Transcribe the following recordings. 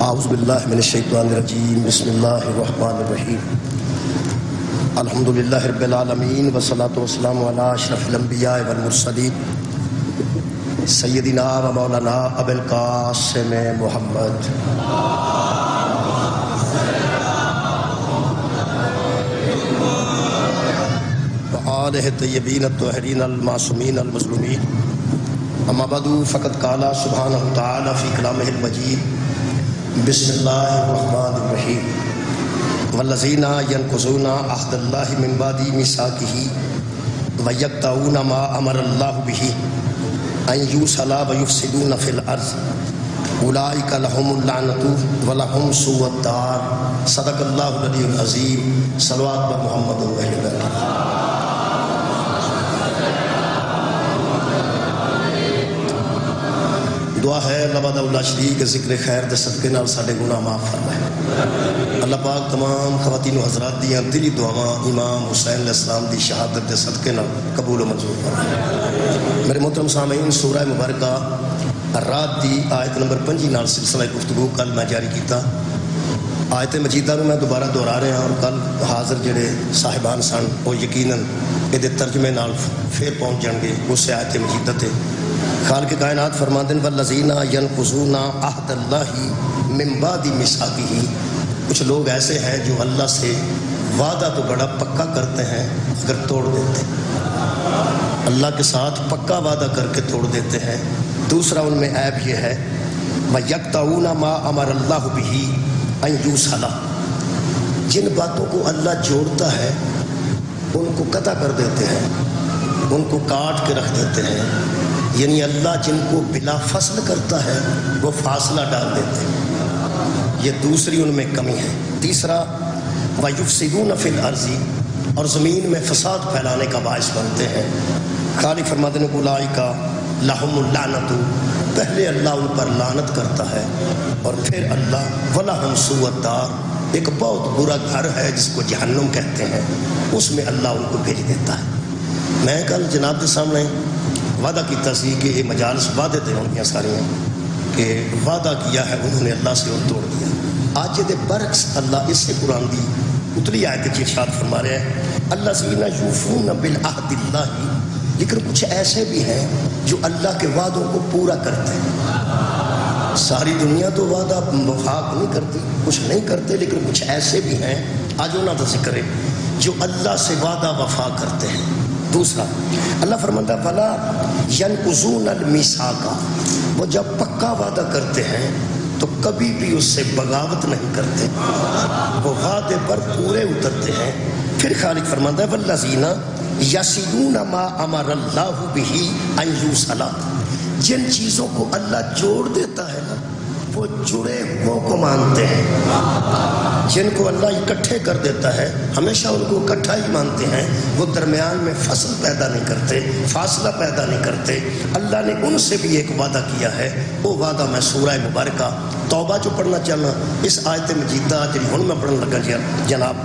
اعوذ باللہ من الشیطان الرجیم بسم اللہ الرحمن الرحیم الحمدللہ رب العالمین والصلاة والسلام علی اشرف الانبیاء والمرسلین سیدنا و مولانا ابو القاسم محمد وآلہ الطیبین الطاہرین المعصومین المظلومین اما بعد فقد قال سبحانہ تعالی فی کلامہ المجید بسم اللہ الرحمن الرحیم والذین ینقضون عہد اللہ من بعد میثاقہ ویقطعون ما امر اللہ بہ ان یوصل ویفسدون فی الارض اولئک لہم اللعنۃ ولہم سوء الدار صدق اللہ العلی العظیم صلوات بر محمد و اہل بیت دعا ہے اللہ وحدہ لا شریک ذکر خیر دے صدقے نال ساڈے گناہ معاف فرمائے اللہ پاک تمام خواتین و حضرات دیاں دلی دعاواں امام حسین علیہ السلام دی شہادت دے صدقے نال قبول و منظور فرمائے میرے محترم سامعین سورہ مبارکہ رات دی آیت نمبر 5 نال سلسلہ گفتگو کل میں جاری کیتا آیت مجیدہ میں دوبارہ دہرا رہے ہیں اور کل حاضر جڑے صاحبان سن وہ یقیناً یہ ترجمے نال پھر پہنچ جان گے اس آیت مجیدہ تے خالق کائنات فرماتے ہیں والذین ینقضون عہد اللہ من بعد میثاقہ کچھ لوگ ایسے ہیں جو اللہ سے وعدہ تو بڑا پکا کرتے ہیں اگر توڑ دیتے ہیں اللہ کے ساتھ پکا وعدہ کر کے توڑ دیتے ہیں دوسرا ان میں عیب یہ ہے وَيَقْطَعُونَ مَا أَمَرَ اللَّهُ بِهِ أَن يُوصَلَ جن باتوں کو اللہ جوڑتا ہے ان کو قطع کر دیتے ہیں ان کو کاٹ کے رکھ دیتے ہیں یعنی اللہ جن کو بلا فصل کرتا ہے وہ فاصلہ ڈال دیتے ہیں یہ دوسری ان میں کمی ہے تیسرا وَيُفْسِدُونَ فِي الْأَرْضِ اور زمین میں فساد پھیلانے کا باعث بنتے ہیں خالق فرماتے ہیں اولئک لہم اللعنۃ پہلے اللہ ان پر لعنت کرتا ہے اور پھر اللہ وَلَهُمْ سُوءُ الدَّارِ ایک بہت برا گھر ہے جس کو جہنم کہتے ہیں اس میں اللہ ان کو بھیج دیتا ہے میں کل جناب کے سامنے وعدہ کیتا سی کہ یہ مجالس وعدے تے ہونگیاں ساریاں کہ وعدہ کیا ہے انہوں نے اللہ سے اور توڑ دیا آج دے برعکس اللہ اس سے قرآن دی اتلی آیت کی ارشاد فرما رہے ہیں الذین یوفون بالعہد اللہ لیکن کچھ ایسے بھی ہیں جو اللہ کے وعدوں کو پورا کرتے ہیں ساری دنیا تو وعدہ وفا نہیں کرتی کچھ نہیں کرتے لیکن کچھ ایسے بھی ہیں آج انہوں کا ذکر ہے جو اللہ سے وعدہ وفا کرتے ہیں دوسرا اللہ فرماتا ہے فلا ینقضون المیثاق وہ جب پکا وعدہ کرتے ہیں تو کبھی بھی اس سے بغاوت نہیں کرتے وہ وعدے پر پورے اترتے ہیں پھر خالق فرماتا ہے والذین یصلون ما امر اللہ بہ ان یوصل جن چیزوں کو اللہ جوڑ دیتا ہے نا وہ جڑے ہوں کو مانتے ہیں جن کو اللہ اکٹھے کر دیتا ہے ہمیشہ ان کو اکٹھا ہی مانتے ہیں وہ درمیان میں فصل پیدا نہیں کرتے فاصلہ پیدا نہیں کرتے اللہ نے ان سے بھی ایک وعدہ کیا ہے وہ وعدہ میں سورہ مبارکہ توبہ جو پڑھنا چاہنا اس آیت مجیدہ جی ہن میں پڑھن لگا جناب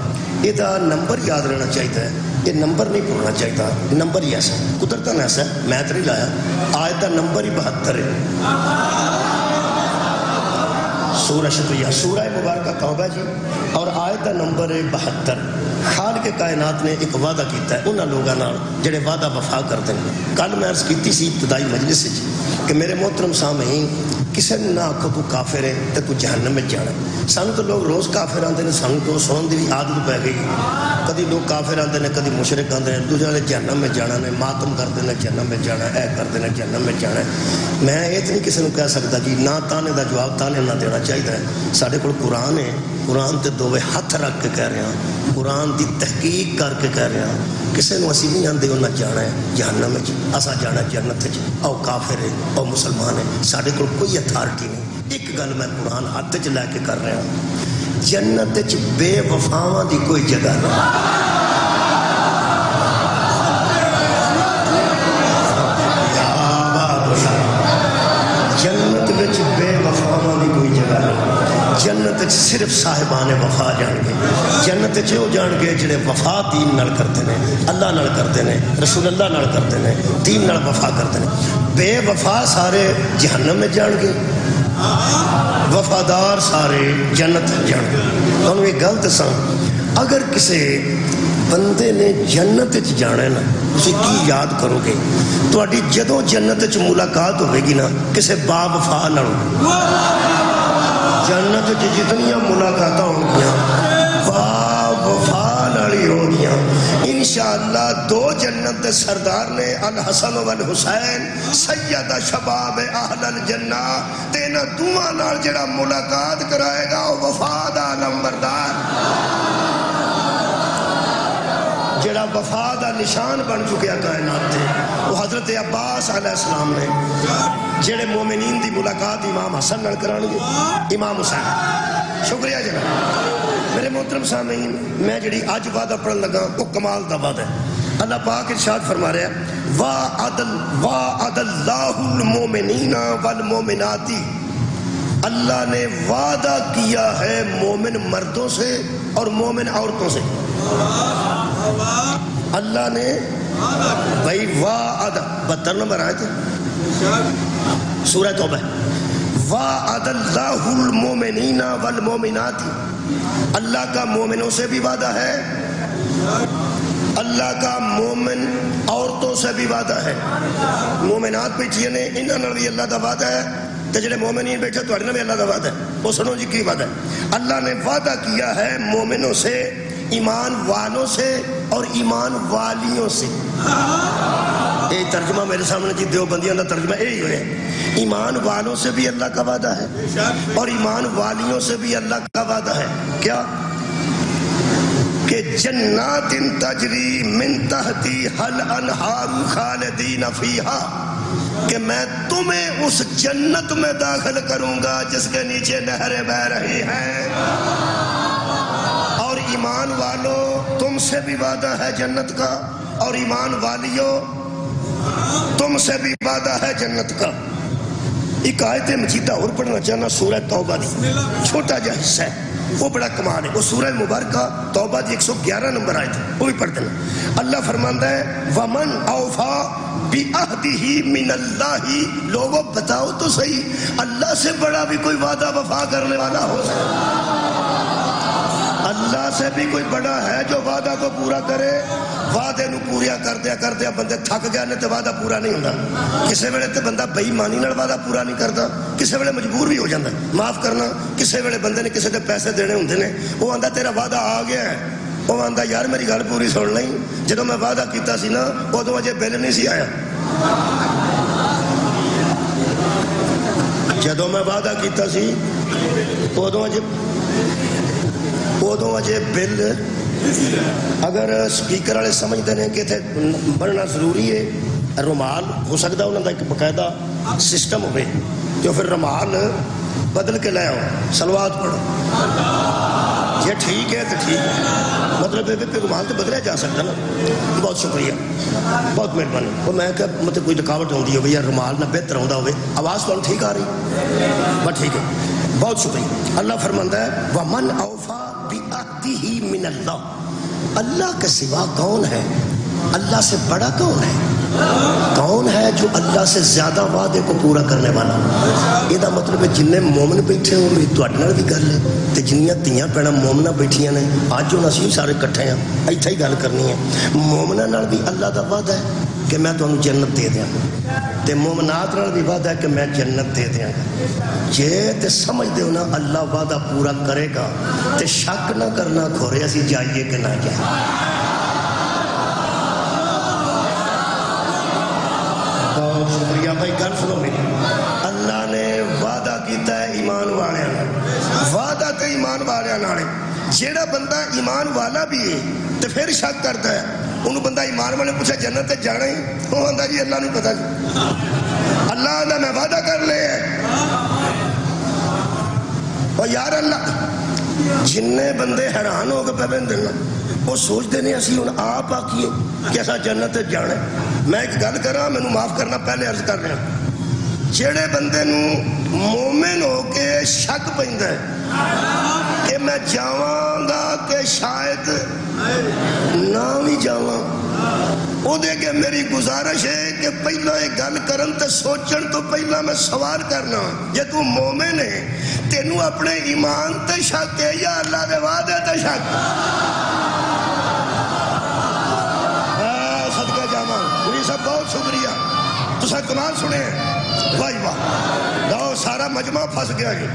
یہ نمبر یاد رہنا چاہیے یہ نمبر نہیں پڑھنا چاہیے نمبر ہی ایسا قدرتاً ایسا ہے میں تو نہیں لایا آیت کا نمبر ہی 72 ہے سورہ شکریہ سورہ مبارکہ توبہ جی اور آیت کا نمبر 72 خالق کائنات نے ایک وعدہ کیتا ہے انہاں لوگاں نال جڑے وعدہ وفا کرتے ہیں کل میں عرض کیتی سی ابتدائی مجلس جی کہ میرے محترم سامعین کسی نے نہ آکھو تو کافر ہے تو جہنم میں جانا سانو تو لوگ روز کافر آتے ہیں سانو تو سنن دی عادت پی گئی کدی لوگ کافر آتے ہیں کدی مشرک آتے ہیں دوسرے نے جہنم میں جانا نے ماتم کرتے ہیں جہنم میں جانا ہے کرتے ہیں جہنم میں جانا ہے میں یہ تو نہیں کسی نے کہہ سکتا جی نہ تانے کا جواب تانے نہ دینا چاہیے سارے کو قرآن ہے قرآن تے دوے ہاتھ رکھ کے کہہ رہے ہیں قرآن دی تحقیق کر کے کہہ رہے ہیں کسی نے اسی نہیں آتے انہیں جانا ہے جہنم میں اسا جانا جنت او کافر ہے او مسلمان ہے سارے کو کوئی اتھارٹی نہیں ایک گل میں قرآن ہاتھ چ لے کے کر رہا ہوں جنت چ بے وفاواں دی کوئی جگہ نہیں جنت وچ بے وفاواں دی کوئی جگہ نہیں جنت صرف صاحبان وفا جان گے جنت ہو جان گے جڑے وفا دین نال کرتے ہیں اللہ نال کرتے ہیں رسول اللہ نال کرتے ہیں دین نال وفا کرتے ہیں بے وفا سارے جہنم میں جان گے وفادار سارے جنت جان. تمہیں ایک گل دساں، اگر کسی بندے نے جنت جانا ہے نا، تسی کی یاد کرو گے؟ تہاڈی جدوں جنت ملاقات ہوئے گی نا کسی با وفا نال، جنت جتنیاں ملاقات ہونگیاں با وفا نال ہی ہونگیاں. انشاءاللہ دو جنت دے سردار نے الحسن والحسین سید شباب اہل الجنہ، تینا دوہاں نال جڑا ملاقات کرائے گا وہ وفا دا نمبردار، جڑا وفا دا نشان بن چکیا کائنات تھے. وہ حضرت عباس علیہ السلام نے جڑے مومنین دی ملاقات امام حسن نال کران گے، امام حسین. شکریہ جناب. میرے محترم سامعین، میں جڑی آج وعدہ پڑھن لگا وہ کمال دا وعدہ ہے. اللہ پاک ارشاد فرما رہا ہے وَعَدَ اللَّهُ الْمُؤْمِنِينَ وَالْمُؤْمِنَاتِ، اللہ نے وعدہ کیا ہے مومن مردوں سے اور مومن عورتوں سے. اللہ نے بھائی وعدہ 72 نمبر آئے تھے سورہ توبہ. وَعَدَ اللَّهُ الْمُؤْمِنِينَ وَالْمُؤْمِنَاتِ، اللہ کا مومنوں سے بھی وعدہ ہے، اللہ کا مومن عورتوں سے بھی وعدہ ہے. مومنات بیٹھیے نے انہاں نال بھی اللہ دا وعدہ ہے، تے جڑے مومنین بیٹھے تہاڈے نال بھی اللہ دا وعدہ ہے. وہ سنو جی کی وعدہ ہے. اللہ نے وعدہ کیا ہے مومنوں سے، ایمان والوں سے اور ایمان والیوں سے. یہ ترجمہ میرے سامنے جی دیوبندیاں دا ترجمہ یہی ہوئے. ایمان والوں سے بھی اللہ کا وعدہ ہے اور ایمان والیوں سے بھی اللہ کا وعدہ ہے. کیا کہ جنات تجری من تحتی حل انہار خالدین فیہا، کہ میں تمہیں اس جنت میں داخل کروں گا جس کے نیچے نہریں بہ رہی ہیں. اور ایمان والوں تم سے بھی وعدہ ہے جنت کا، اور ایمان والیوں تم سے بھی وعدہ ہے جنت کا. ایک آیت مجیدہ اور پڑھنا چاہنا سورہ توبہ دی، چھوٹا جا حصہ ہے، وہ بڑا کمال ہے. وہ سورہ مبارکہ توبہ دی 111 نمبر آیت ہے، وہ بھی پڑھ دینا. اللہ فرماندہ ہے وَمَنْ أَوْفَى بِعَهْدِهِ مِنَ اللَّهِ، لوگوں بتاؤ تو صحیح اللہ سے بڑا بھی کوئی وعدہ وفا کرنے والا ہو سکتا؟ اللہ سے بھی کوئی بڑا ہے جو وعدہ کو پورا کرے؟ وعدے نو پوریا کر دیا بندے تھک گیا نے تے وعدہ پورا نہیں ہوتا. کسے ویلے تے بندہ بے ایمانی نال وعدہ پورا نہیں کرتا، کسے ویلے مجبور بھی ہو جاتا ہے. معاف کرنا، کسے ویلے بندے نے کسے دے پیسے دینے ہوندے نے، وہ آندا تیرا وعدہ آ گیا ہے، وہ آندا یار میری گل پوری سن لیں، جدوں میں وعدہ کیتا سی نا ادوں اجے بل نہیں سی آیا. جدوں میں وعدہ کیتا سی ادوں اجے بل. اگر سپیکر والے سمجھتے ہیں کہ اتنے بننا ضروری ہے رومال، ہو سکتا انہوں کا ایک باقاعدہ سسٹم ہوئے تو پھر رومال بدل کے لے آؤ، سلوات پڑھو. یہ ٹھیک ہے تو ٹھیک ہے، مطلب پھر رومال تو بدلیا جا سکتا نا. بہت شکریہ، بہت مہربانی. وہ میں کہ مطلب کوئی رکاوٹ ہوتی ہوگی یا رومال نہ بہتر ہوتا ہوئے، آواز تو ٹھیک آ رہی بس ٹھیک ہے. بہت شکریہ. اللہ فرماندہ ہے وَمَنْ أَوْفَى بِعَهْدِهِ مِنَ اللَّهِ، اللہ کے سوا کون ہے؟ اللہ سے بڑا کون ہے؟ کون ہے جو اللہ سے زیادہ وعدے کو پورا کرنے والا؟ یہ مطلب ہے جن مومن بیٹھے ہو میری تہاڈے نال بھی گل ہے، تے جنیاں تیاں بھیڑاں مومناں بیٹھیاں نے اج ہن اسی سارے کٹھے ہیں ایتھے ہی گل کرنی ہے. مومناں نال بھی اللہ دا وعدہ ہے کہ میں تانوں جنت دے دیاں، تے مومنات نال بھی وعدہ ہے کہ میں جنت دے دیاں. جے تے سمجھ دے ہو نا اللہ وعدہ پورا کرے گا تے شک نہ کرنا کھورے اسی جائیے کہ نہ جائیں. بہت شکریہ بھائی. گل سنو میری، اللہ نے وعدہ کیتا ہے ایمان والے، وعدہ تے ایمان والے نال. جیڑا بندہ ایمان والا بھی ہے تے پھر شک کرتا ہے، انہوں بندہ ایمان والے پوچھا جنت تے جانا ہی، وہ آندا جی اللہ نہیں پتا جی. اللہ آندا میں وعدہ کر لے ہے. اور یار اللہ جننے بندے حیران ہو کے پہ دینا، وہ سوچتے ہیں اسی ہوں آپ آکیے کہ ایسا جنت جانا. میں ایک گل کرا، مینوں معاف کرنا پہلے عرض کر رہا، جڑے بندے نو مومن ہو کے شک پیندا ہے کہ میں جاواں گا کہ شاید نہ بھی جاواں، او دے کے میری گزارش ہے کہ پہلا یہ گل کرن تے سوچن تو پہلا میں سوال کرنا، جے تو مومن ہے تینوں اپنے ایمان تے شک ہے یا اللہ دے وعدے تے شک؟ صدقہ جاواں پوری صاحب بہت شکریہ، تساں کمال سنے ہیں، واہ واہ، لو سارا مجمع پھنس گیا ہے۔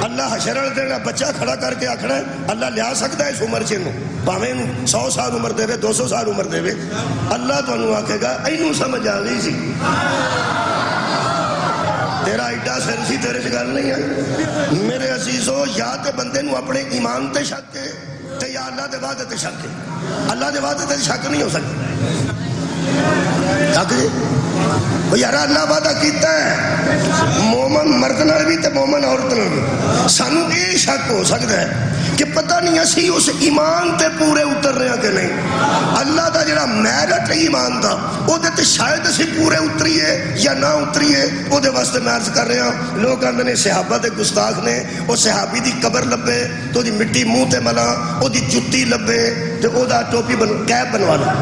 اللہ حشر والے دن بچہ کھڑا کر کے آکھنا ہے اللہ لیا سکتا ہے اس عمر چ پاویں 100 سال عمر دے 200 سال عمر دے، اللہ تانوں آکھے گا اینوں سمجھ آ گئی سی، تیرا ایڈا سر سی، تیرے چ گل نہیں ہے۔ میرے عزیزو، یا تے بندے نو اپنے ایمان تے شک ہے تے یا اللہ دے وعدے تے شک ہے۔ اللہ دے وعدے تے شک نہیں ہو سکتا، شک جی وہ یار اللہ وعدہ کیتا ہے مومن مرد نال بھی تے مومن عورت نال بھی، سانو یہ شک ہو سکتا ہے کہ پتہ نہیں اسی اس ایمان تے پورے اتر رہے ہیں کہ نہیں، اللہ دا جڑا میرٹ ایمان دا او دے تے شاید اسی پورے اتریے یا نہ اتریے، او دے واسطے میں عرض کر رہا ہوں۔ لوگ کہتے ہیں صحابہ دے گستاخ نے، او صحابی دی قبر لبے تو دی مٹی منہ تے ملا، او دی جتی لبے تے او دا ٹوپی کیپ بنوانا،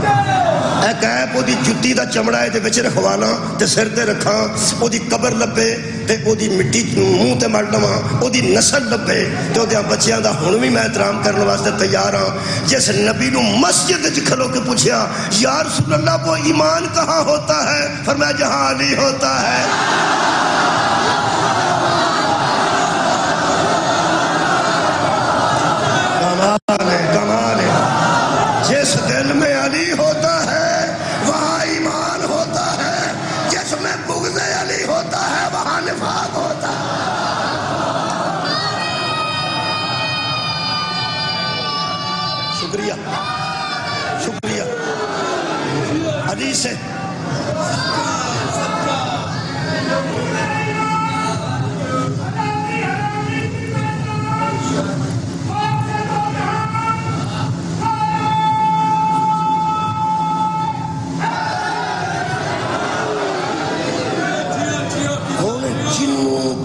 اے کیپ او دی جتی دا چمڑا ہے تے وچ رکھوانا تے سر تے رکھاں، او دی قبر لبے تے او دی مٹی منہ تے مل لواں، او دی نسل لبے تے او دے بچیاں دا ہن بھی میں احترام کرنے واسطے تیار ہاں۔ جس نبی نو مسجد وچ کھلو کے پوچھیا یا رسول اللہ وہ ایمان کہاں ہوتا ہے، فرمایا جہاں علی ہوتا ہے۔ کمال ہے، کمال ہے، جس دل میں علی ہوتا ہے وہاں ایمان ہوتا ہے، جس میں بغض علی ہوتا ہے وہاں نفاق ہوتا ہے۔ شکریہ شکریہ علی سے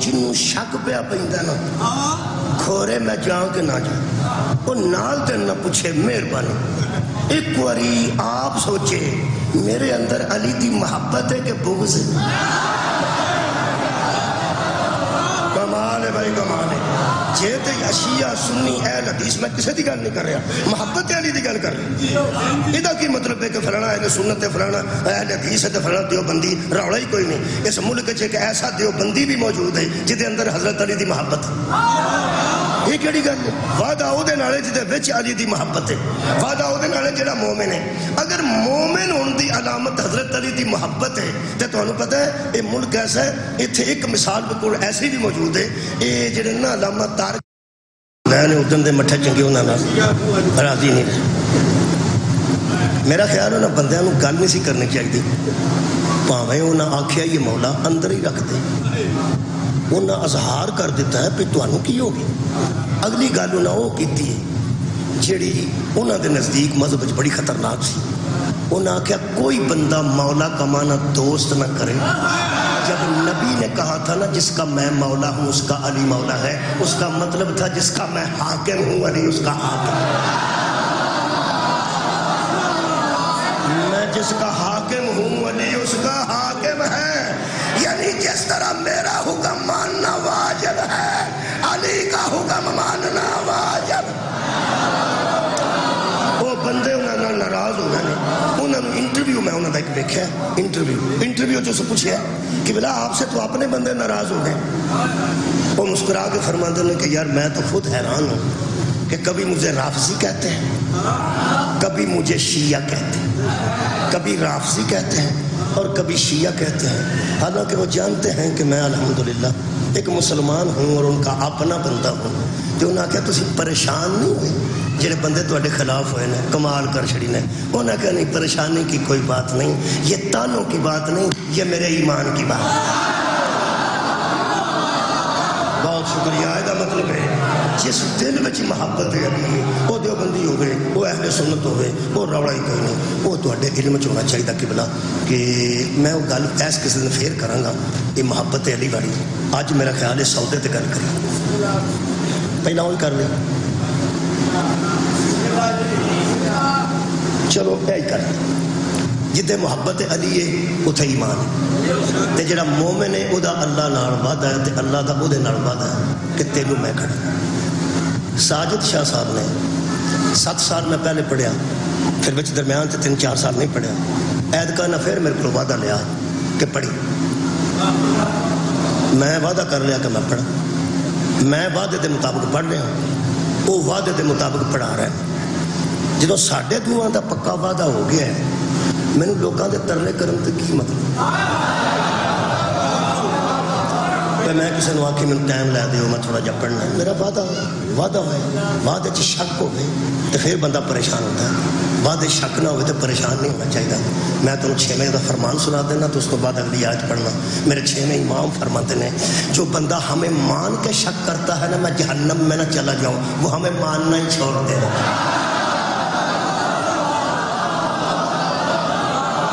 جنوں شک پیا پیندا نا کھورے میں جاؤں کہ نہ جاؤں، وہ نال دن نہ پوچھے مہربانی، ایک واری آپ سوچے میرے اندر علی دی محبت ہے کہ بغض ہے؟ کمال ہے بھائی، کمال ہے۔ جے تے شیعہ سنی اہل حدیث، میں کسی دی گل نہیں کر رہا، محبت علی دی گل کر رہا، یہ کی مطلب ہے کہ فلانا اہل سنت ہے، فلانا اہل حدیث ہے، فلانا دیوبندی، روڑا ہی کوئی نہیں۔ اس ملک چ ایک ایسا دیوبندی بھی موجود ہے جہدے اندر حضرت علی دی محبت ہے، یہ کیڑی گل ہے؟ وعدہ او دے نال جہدے وچ علی دی محبت ہے، وعدہ او دے نال جڑا مومن ہے۔ اگر مومن ہون دی علامت حضرت علی دی محبت ہے تے تانوں پتہ ہے یہ ملک ایسا ہے، ایتھے ایک مثال بالکل ایسی بھی موجود ہے، یہ جڑے نا علامت میں نے ادن دے مٹھے چنگے انہاں نال راضی نہیں رہے۔ میرا خیال ہے انہاں بندیاں نو گل نہیں سی کرنی چاہیے، پاویں انہاں آکھیا یہ مولا اندر ہی رکھ دے، انہاں اظہار کر دیتا ہے پہ تانوں کی ہوگی۔ اگلی گل انہاں وہ کیتی ہے جیڑی انہاں دے نزدیک مذہب وچ بڑی خطرناک سی، انہاں آکھیا کوئی بندہ مولا کا معنی دوست نہ کرے۔ جب نبی نے کہا تھا نا جس کا میں مولا ہوں اس کا علی مولا ہے، اس کا مطلب تھا جس کا میں حاکم ہوں علی اس کا حاکم، میں جس کا حاکم ہوں علی اس کا حاکم ہے، یعنی جس طرح میرا حکم ماننا واجب ہے علی کا حکم ماننا واجب۔ وہ بندے انہوں نے ناراض ہو گئے، انہوں نے انٹرویو میں انہوں نے ایک دیکھا انٹرویو جو سے پوچھا کہ بلا آپ سے تو اپنے بندے ناراض ہو گئے، وہ مسکرا کے فرماتے ہیں کہ یار میں تو خود حیران ہوں کہ کبھی مجھے رافضی کہتے ہیں، کبھی مجھے شیعہ کہتے ہیں، کبھی رافضی کہتے ہیں اور کبھی شیعہ کہتے ہیں، حالانکہ وہ جانتے ہیں کہ میں الحمدللہ ایک مسلمان ہوں اور ان کا اپنا بندہ ہوں۔ جو انہوں نے کہا تسی پریشان نہیں ہوئے جڑے بندے تواڈے خلاف ہوئے نے کمال کر چھڑی نے، انہوں نے کہا نہیں پریشانی کی کوئی بات نہیں، یہ تانوں کی بات نہیں، یہ میرے ایمان کی بات ہے۔ بہت شکریہ۔ یہ مطلب ہے جس دل میں محبت ہے علی وہ دیوبندی ہو گئے، وہ اہل سنت ہو گئے، وہ روڑا ہی کوئی نہیں، وہ تواڈے علم چ ہونا چاہیے قبلہ کہ میں وہ گل ایس کسی دن پھر کراں گا، یہ محبت علی والی۔ اج میرا خیال ہے سودے تے گل کری، پہلا اون کر لیں چلو اے کر جدے محبت علی ہے اتھے ایمان ہے تے جڑا مومن ہے او دا اللہ نال وعدہ ہے تے اللہ دا او دے نال وعدہ ہے کہ تینوں میں کھڑا ساجد شاہ صاحب نے 7 سال میں پہلے پڑھیا پھر بچ درمیان سے 3-4 سال نہیں پڑھیا عید کا نہ پھر میرے کو وعدہ لیا کہ پڑھی میں وعدہ کر لیا کہ میں پڑھا میں وعدے دے مطابق پڑھ رہا ہوں وہ وعدے دے مطابق پڑھا رہا ہے جدوں ساڈے دوواں دا پکا وعدہ ہو گیا ہے میں نے لوگاں دے ترلے کرن تے کی مطلب میں کسی نے آخی میں ٹائم لے دیو میں تھوڑا جا پڑھنا ہے میرا وعدہ ہوئے وعدے چ شک ہو گئے تو پھر بندہ پریشان ہوتا ہے وعدے شک نہ ہوئے تو پریشان نہیں ہونا چاہیے میں تمہیں 6ویں کا فرمان سنا دینا تو اس کو بعد اگلی آیت پڑھنا میرے 6ویں امام فرماتے ہیں جو بندہ ہمیں مان کے شک کرتا ہے نا میں جہنم میں نہ چلا جاؤں وہ ہمیں ماننا ہی چھوڑ دے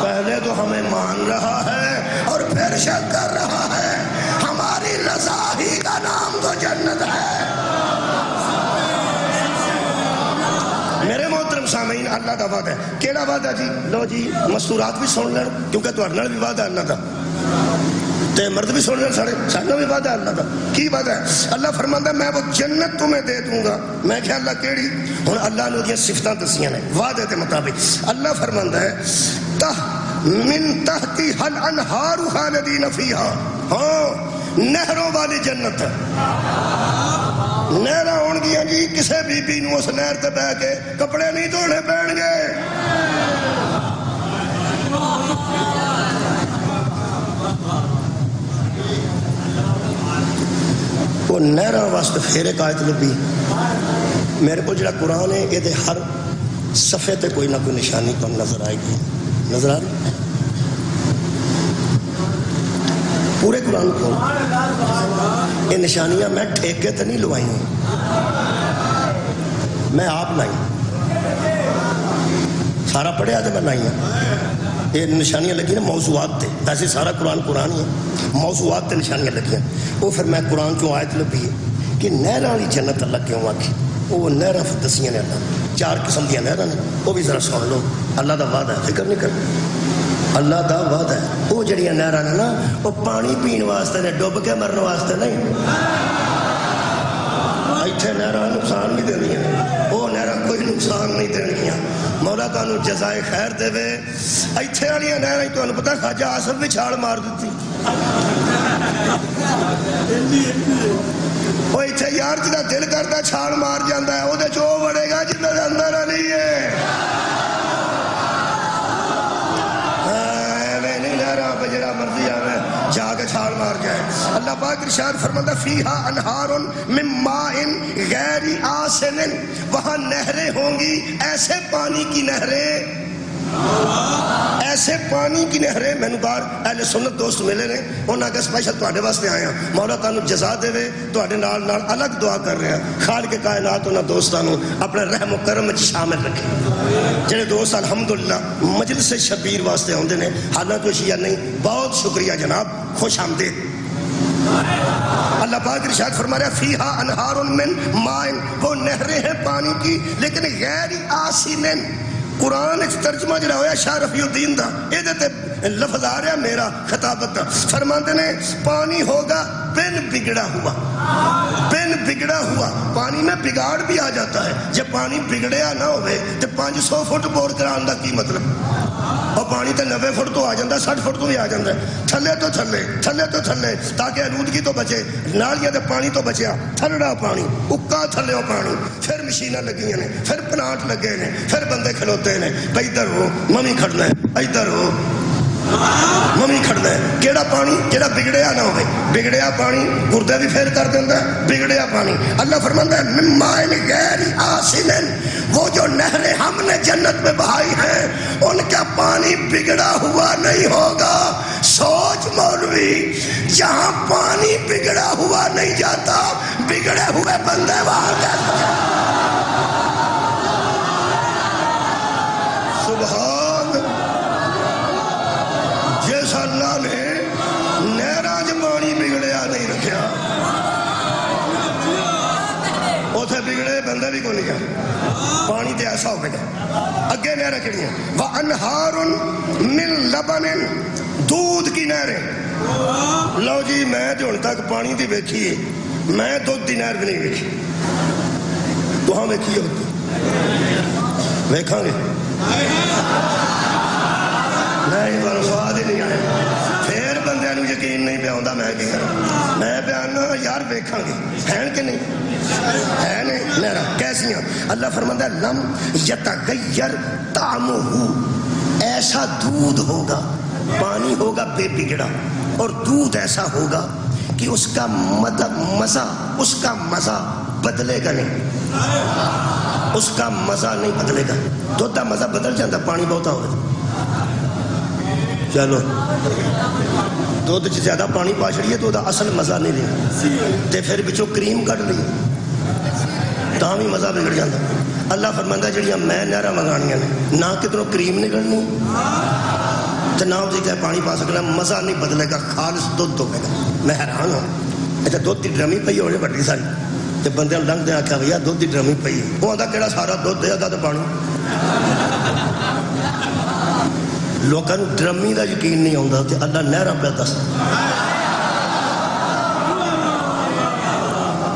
پہلے تو ہمیں مان رہا ہے اور پھر شک کر رہا ہے ہماری رضا ہی کا نام تو جنت ہے میرے محترم سامعین اللہ کا وعدہ ہے کیڑا وعدہ جی لو جی مستورات بھی سن لیں کیونکہ تہاڈے نال بھی وعدہ اللہ کا تے مرد بھی سن لیں ساڈا بھی وعدہ اللہ کا کی وعدہ ہے اللہ فرماندا ہے میں وہ جنت تمہیں دے دوں گا میں کہ اللہ کیڑی ہن اللہ نے دی صفتاں دسیاں نے وعدے کے مطابق اللہ فرماندا ہے من تحتی حل انہار خالدین فیہا ہاں نہروں والی جنت نہراں ہون گیاں جی کسے بی بی نوں اس نہر تے بیٹھ کے کپڑے نہیں دھونے پین گے وہ نہراں واسطے پھر ایک آیت لبھی میرے کو جڑا قرآن ہے یہ ہر صفحے تے کوئی نہ کوئی نشانی تو نظر آئے گی نظر آ رہی پورے قرآن کو یہ نشانیاں میں ٹھیکے تے نہیں لوائی ہیں میں آپ لائی سارا پڑھیا تو میں لائی ہیں یہ نشانیاں لگی نا موضوعات تے ایسے سارا قرآن ہی ہے موضوعات تے نشانیاں لگی ہیں وہ پھر میں قرآن چوں آیت لبھی ہے کہ نہراں والی جنت اللہ کیوں آکھی وہ نہراں دسیاں نے اللہ 4 قسم دیا نہراں نے وہ بھی ذرا سن لو اللہ دا وعدہ ہے فکر نہیں کرنا اللہ دا وعدہ ہے وہ جڑیاں نہراں نے نا وہ پانی پین واسطے نے ڈب کے مرن واسطے نہیں ایتھے نہراں نقصان نہیں دیندیاں وہ نہراں کوئی نقصان نہیں دیندیاں مولا تانوں جزائے خیر دے وے ایتھے والیاں نہراں تانوں پتہ خواجہ آصف بھی چھال مار دتی وہ ایتھے یار جدا دل کرتا چھال مار جاندا ہے او دے چو وڑے گا جنہاں دے اندر علی ہے جڑا مرضی آوے جا کے چھال مار جائے اللہ پاک ارشاد فرماتا فیہا انہار من ماء غیر آسن وہاں نہریں ہوں گی ایسے پانی کی نہریں ایسے پانی کی نہریں میں نے بار اہل سنت دوست ملے نے انہاں کے سپیشل تواڈے واسطے آیا مولا تانوں جزا دے وے تواڈے نال الگ دعا کر رہے ہیں خالق کائنات انہاں دوستاں نوں اپنے رحم و کرم وچ شامل رکھے جڑے دوست الحمدللہ مجلس شبیر واسطے ہوندے نے حالانکہ شیعہ نہیں بہت شکریہ جناب خوش آمدید اللہ پاک ارشاد فرما رہا ہے فیہا انہار من ماء وہ نہریں ہیں پانی کی لیکن غیر آسن قرآن ایک ترجمہ جڑا ہویا شاہ رفیع الدین دا یہ دیتے لفظ آ رہا میرا خطابت دا فرماتے نے پانی ہوگا بن بگڑا ہوا بن بگڑا ہوا پانی میں بگاڑ بھی آ جاتا ہے جب پانی بگڑیا نہ ہوئے تو 500 فٹ بور کران دا کی مطلب اور پانی تے 90 فٹ تو آ جاندہ 60 فٹ تو بھی آ جاندہ ہے تھلے تو تھلے تاکہ آلودگی تو بچے نالیاں دے پانی تو بچیا تھلڑا پانی اکا تھلے پانی پھر مشینہ لگیاں نے پھر پلانٹ لگے نے پھر بندے کھلوتے نے بھائی ادھر ہو ممی کھڑنا ہے ادھر ہو ممی کھڑنا ہے کیڑا پانی جڑا بگڑیا نہ ہوئے بگڑیا پانی گردے بھی پھیر کر دیندہ ہے بگڑیا پانی اللہ فرماتا ہے من ماء غیر آسن وہ جو نہریں ہم نے جنت میں بہائی ہیں ان کا پانی بگڑا ہوا نہیں ہوگا سوچ مولوی جہاں پانی بگڑا ہوا نہیں جاتا بگڑے ہوئے بندے وہاں کیسے سبحان جیسا اللہ نے نہراں چ پانی بگڑیا نہیں رکھیا بگڑے بندے بھی کو نہیں جان پانی تے ایسا ہوگا اگے نہریں کہڑی ہیں وَأَنْهَارٌ مِّن لَبَنٍ دودھ کی نہریں لو جی میں جو ان تک پانی دی بیٹھی ہے میں دودھ دی نہر بھی نہیں بیٹھی تو ہاں بیٹھی ہوتی ویکھاں گے نہیں پر سواد ہی نہیں آئے پھر بندے نو یقین نہیں پہ آتا میں کی کروں میں بیانا یار ویکھاں گے ہیں کہ نہیں ہے نہیں میرا کیسیاں اللہ فرماتا ہے لم یتغیر طعمہ ایسا دودھ ہوگا پانی ہوگا بے بگڑا اور دودھ ایسا ہوگا کہ اس کا مزہ بدلے گا نہیں اس کا مزہ نہیں بدلے گا دودھ کا مزہ بدل جاتا پانی بہتا ہوگا چلو دودھ زیادہ پانی پا چڑیے تو اصل مزہ نہیں لیا تے پھر بچوں کریم کٹ لی تاں بھی مزہ بگڑ جاتا اللہ فرماتا ہے جڑیاں میں نہراں منگانیاں نے نہ کتنوں کریم نکلنی تو نہ اسے کیا پانی پا سکنا مزہ نہیں بدلے گا خالص دودھ ہوگا میں حیران ہوں اچھا دودھ کی ڈرمی پئی ہونے بڑی ساری تے بندے لنگ دے آکھا بھیا دودھ کی ڈرمی پئی وہ آتا کہڑا سارا دودھ دے آتا تو پانی لوگوں نے ڈرمی دا یقین نہیں آتا تے اللہ نہراں پہ دس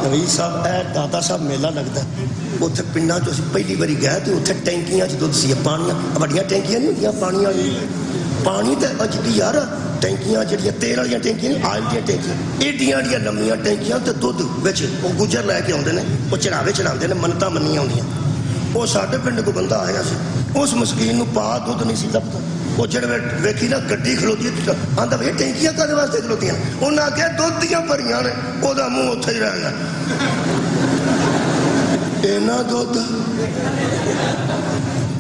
نوید صاحب اے دادا صاحب میلہ لگتا ہے اتنے پنڈاں چ پہلی باری گئے تو اتنے ٹینکیاں چ دودھ سی پانی بڑیاں ٹینکیاں نہیں ہوندیاں پانی تے اجدی یار ٹینکیاں جڑیاں تیل والی ٹینکیاں نہیں آئل دیا ٹینکیاں ایڈیاں ایڈیاں لمبیاں ٹینکیاں تے دودھ بچ وہ گجر لے کے آتے ہیں وہ چڑھاوے چڑھاتے ہیں منتاں منیاں ہوندیاں وہ ساڈے پنڈ کو بندہ آیا سی اس مسکین نو پا دودھ نہیں سی لبدا وہ جڑے ویکھی نا گڈی کھلوتی آندا بھئی ٹینکیاں کدے واسطے کھلوتیاں انہاں آکھیا دودھ دیاں بھریاں نے او دا منہ اوتھے ہی رہ گیا اینا دودھ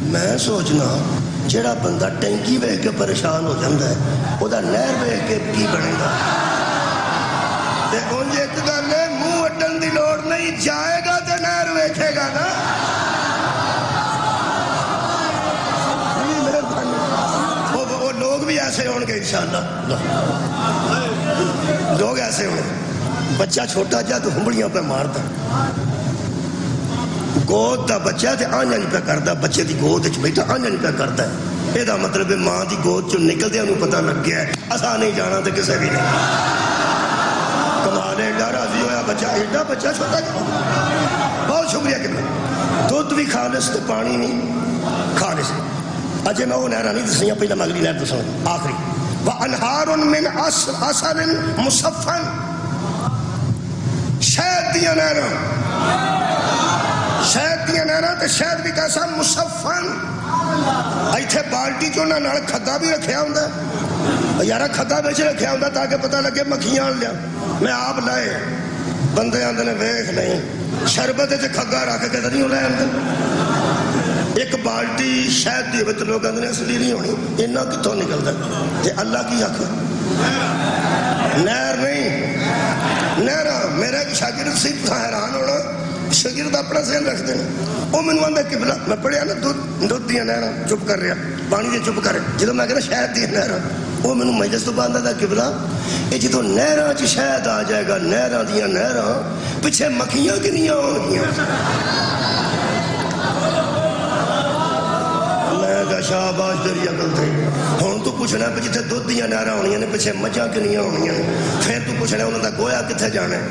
میں سوچنا جڑا بندہ ٹینکی ویکھ کے پریشان ہو جاندا ہے او دا نہر ویکھ کے کی بنے گا تے اونج ایک گل ہے منہ اڈن دی لوڑ نہیں جائے گا تے نہر ویکھے گا نا وہ لوگ بھی ایسے ہون گے انشاءاللہ لوگ ایسے ہون بچہ چھوٹا جا تو ہمبڑیاں پہ مارتا گود دا بچہ تے آنجا نہیں پہ کرتا بچے دی گود وچ بیٹھا آنجا نہیں پہ کرتا ہے یہ دا مطلب ہے ماں دی گود چوں نکل دیا انہوں پتہ لگ گیا ہے اسا نہیں جانا تے کسے بھی نہیں کمال ایڈا راضی ہویا بچہ ایڈا بچہ چھوٹا جا بہت شکریہ کہ دودھ بھی خالص تے پانی نہیں خالص اجے میں وہ نہرہ نہیں دسنیا پہلے مغلی نہر دسوں آخری وَأَنْهَارٌ مِّنْ عَسَلٍ مُصَفًّا شہد دیا نہرہ شہد دیا نہرہ تے شہد بھی کیسا مصفن ایتھے بالٹی جو نہ نال کھدا بھی رکھیا ہوندا یارا کھدا بیچ رکھیا ہوندا تاکہ پتہ لگے مکھیاں لیا میں آپ لائے بندے آندے نے ویکھ نہیں شربت تے کھگا رکھ کے نہیں لے آندے ایک بالٹی شہد دی وچ لوگ آندے نے اصلی نہیں ہونی انہاں کتھوں نکلدا تے اللہ کی آکھ نہر نہیں نہر میرا ایک شاگرد سی حیران ہونا شاگرد اپنا ذہن رکھتے ہیں وہ میں آندا قبلہ میں پڑھیا نا دودھ دیا نہراں چپ کر رہا پانی دیا چپ کر جدو میں کہنا شہد دیا نہراں وہ میں مجلس تو باندھا تھا قبلہ یہ جدو نہراں چ شہد آ جائے گا نہراں دیا نہراں پیچھے مکھیاں کنیاں ہون گیاں میں کہا شاباش تیری عقل تھی ہن تو پوچھنا پہ جتھے دودھ دیا نہراں ہونیاں نے پیچھے مجھاں کنیاں ہونیاں نے پھر تو پوچھنا انہوں دا گویا کتھے جانا ہے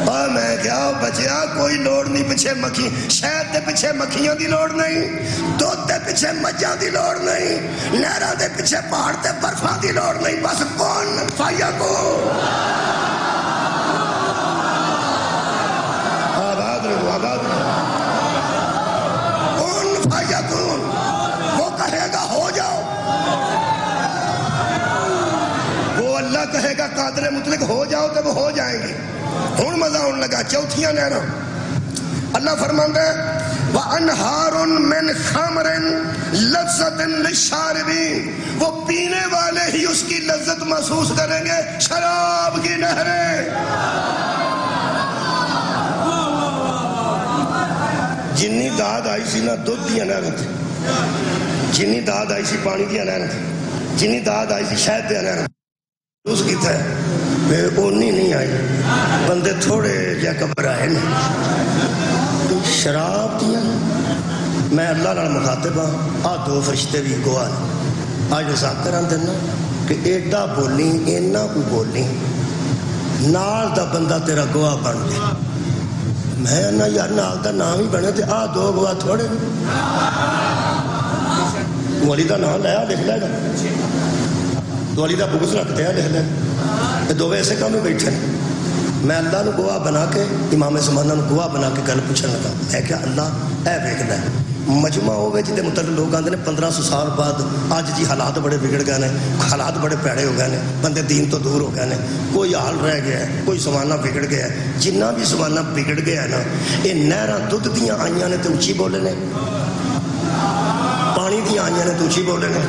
اور میں کیا بچیا کوئی لوڑ نہیں پیچھے مکھی شہد دے پیچھے مکھیاں دی لوڑ نہیں دودھ دے پیچھے مجھاں دی لوڑ نہیں نہراں دے پیچھے پہاڑ تے برفاں دی لوڑ نہیں بس کون فایا کو آباد رہو کون فایا کون وہ کہے گا ہو جاؤ وہ اللہ کہے گا قادر مطلق ہو جاؤ تو وہ ہو جائیں گے ہون مزہ ہونے لگا چوتھیاں نہراں اللہ فرماندا ہے وَأَنْهَارٌ مِّنْ خَمْرٍ لَذَّةٍ لِلشَّارِبِينَ وہ پینے والے ہی اس کی لذت محسوس کریں گے شراب کی نہریں جنی داد آئی سی نا دودھ دیا نہراں تھی جنی داد آئی سی پانی دیا نہراں تھی جنی داد آئی سی شہد دیا نہراں اس کی ہے پھر اونی نہیں آئی بندے تھوڑے جا گھبرائے نے شراب دیا میں اللہ نال مخاطب ہاں آ دو فرشتے بھی گواہ نے آج ذاکر دینا کہ ایڈا بولی اینا کو بولی نال دا بندہ تیرا گواہ بن گیا میں نہ یار نال دا نام ہی بنے تے آ دو گواہ تھوڑے والی دا نام لیا لکھ لے گا والی دا بغض رکھتے ہیں لکھ لے یہ دو ایسے کام میں بیٹھے ہیں میں اللہ نو گواہ بنا کے امام زمانہ نو گواہ بنا کے گل پوچھنے لگا میں کیا اللہ اے ویکھدا ہے مجمع ہوئے جی متعلق لوگ آتے ہیں 1500 سال بعد آج جی حالات بڑے بگڑ گئے ہیں حالات بڑے پیڑے ہو گئے ہیں بندے دین تو دور ہو گئے ہیں کوئی حال رہ گیا ہے کوئی زمانہ بگڑ گیا ہے جنہ بھی زمانہ بگڑ گیا ہے نا یہ نہراں دودھ دیاں آئیاں نے تو اچھی بولے نے پانی دیاں آئیاں نے تو اچھی بولے نے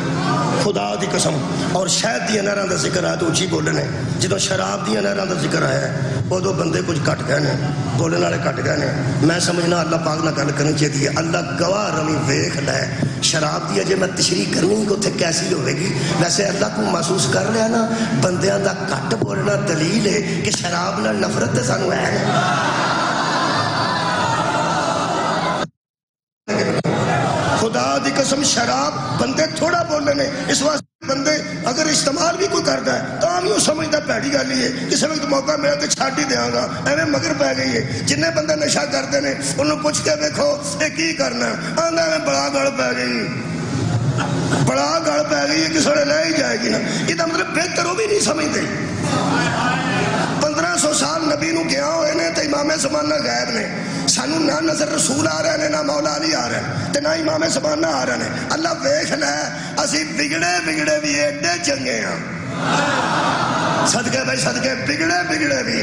خدا دی قسم اور شہد دی نہراں دا ذکر آیا تو اچھی بولے نے جدو شراب دی نہراں دا ذکر آیا ہے ادو بندے کچھ کٹ گئے نے بولنے والے کٹ گئے نے میں سمجھنا اللہ پاک نہ گل کرنی چاہیے اللہ گواہ رمی ویکھ لے شراب دی اجے میں تشریح کرنی کہ اتنے کیسی ہوئے گی ویسے اللہ کو محسوس کر لیا نا بندیاں دا کٹ بولنا دلیل ہے کہ شراب نال نفرت تے سانو ہے خدا دی قسم شراب بندے تھوڑا بولنے نے اس واسطے بندے اگر استعمال بھی کوئی کرتا ہے تو ہم یوں سمجھتا پیڑی گل ہی ہے کسی وقت موقع ملا تو چھاڑ ہی دیاں گا ایویں مگر پی گئی ہے جنہیں بندے نشہ کرتے ہیں انہوں پوچھ کے دیکھو یہ کی کرنا آندا میں بڑا گل پی گئی بڑا گل پی گئی ہے کسی نے لے ہی جائے گی نا یہ مطلب بہتر وہ بھی نہیں سمجھتے 1500 سال نبی نو گیا ہوئے نے تو امام زمانہ غائب نے سانو نہ نظر رسول آ رہے ہیں نہ مولا علی آ رہے ہیں تے نہ امام زمانہ آ رہے ہیں اللہ ویکھ لے اسی بگڑے بگڑے بھی ایڈے چنگے ہیں صدقے بھائی صدقے بگڑے بگڑے بھی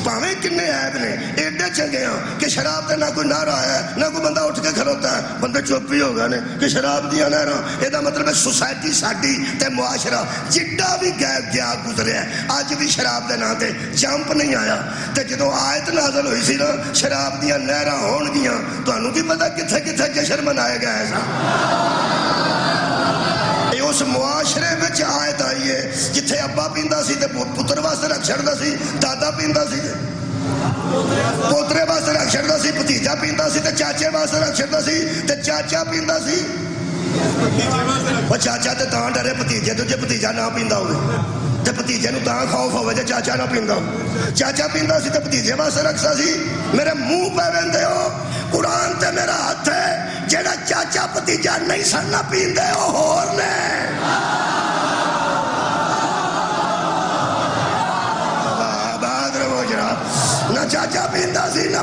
پاویں کنے عیب نے ایڈے چنگے ہیں کہ شراب تے نہ کوئی نعرہ ہے نہ کوئی بندہ اٹھ کے کھلوتا ہے بندے چپ ہی ہو گئے نے کہ شراب دیا نہراں یہ مطلب ہے سوسائٹی ساڈی تے معاشرہ جڈا بھی گیا گزرے ہے اج بھی شراب دے نام تے جمپ نہیں آیا تے جدوں آیت نازل ہوئی سی نا شراب دیا نہراں ہون گیاں تانوں کی پتہ کتھے کتھے جشن منائے گئے ایسا اس معاشرے وچ آیت آئی ہے جتھے ابا پیندا سی تے پتر واسطے رکھ چھڑدا سی دادا پیندا سی پوترے واسطے رکھ چھڑدا سی بھتیجا پیندا سی تے چاچے واسطے رکھ چھڑدا سی تے چاچا پیندا سی وہ چاچا تے تاں ڈرے بھتیجے تو جے بھتیجا نہ پیندا ہوے تے بھتیجے نو تاں خوف ہوے جے چاچا نہ پیندا چاچا پیندا سی تے بھتیجے واسطے رکھدا سی میرے منہ پہ ویندے ہو قرآن تے میرا ہاتھ ہے جیڑا چاچا بھتیجا نہیں سننا پیندے او ہور نے آباد رہو جناب نہ چاچا پیندا سی نہ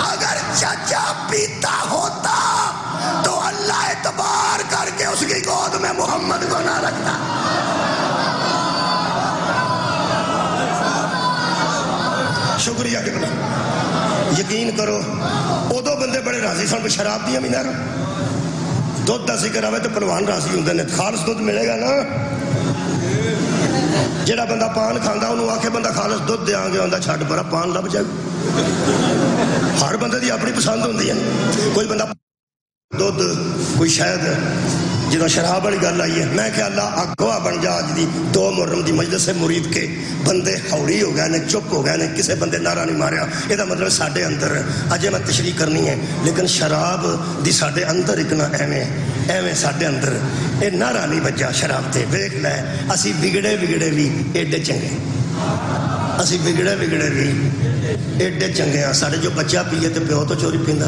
اگر چاچا پیتا ہوتا تو اللہ اعتبار کر کے اس کی گود میں محمد کو نہ رکھتا شکریہ قبلہ یقین کرو ادو بندے بڑے راضی سن شراب دیا بھی نہ دودھ کا ذکر آئے تو پلوان راضی ہوندے نے خالص دودھ ملے گا نا جڑا بندہ پان کھاندا انہوں آکھے بندہ خالص دودھ دیاں گے ہوندا چھڈ پرا پان لب جائے ہر بندے دی اپنی پسند ہوندی ہے کوئی بندہ دودھ کوئی شاید جدو شراب والی گل آئی ہے میں کہ اللہ گواہ بن جا اج دی 2 محرم دی مجلس مرید کے بندے ہوڑی ہو گئے نے چپ ہو گئے نے کسے بندے نعرہ نہیں ماریا یہ مطلب ساڈے اندر اجے میں تشریح کرنی ہے لیکن شراب دی ساڈے اندر ایک نہ ایویں ساڈے اندر یہ نعرہ نہیں بجا شراب تے ویکھ لے اسی بگڑے بگڑے بھی ایڈے چنگے اسی بگڑے بگڑے بھی ایڈے چنگے ہیں ساڈے جو بچہ پیے تے پیو تو چوری پیندا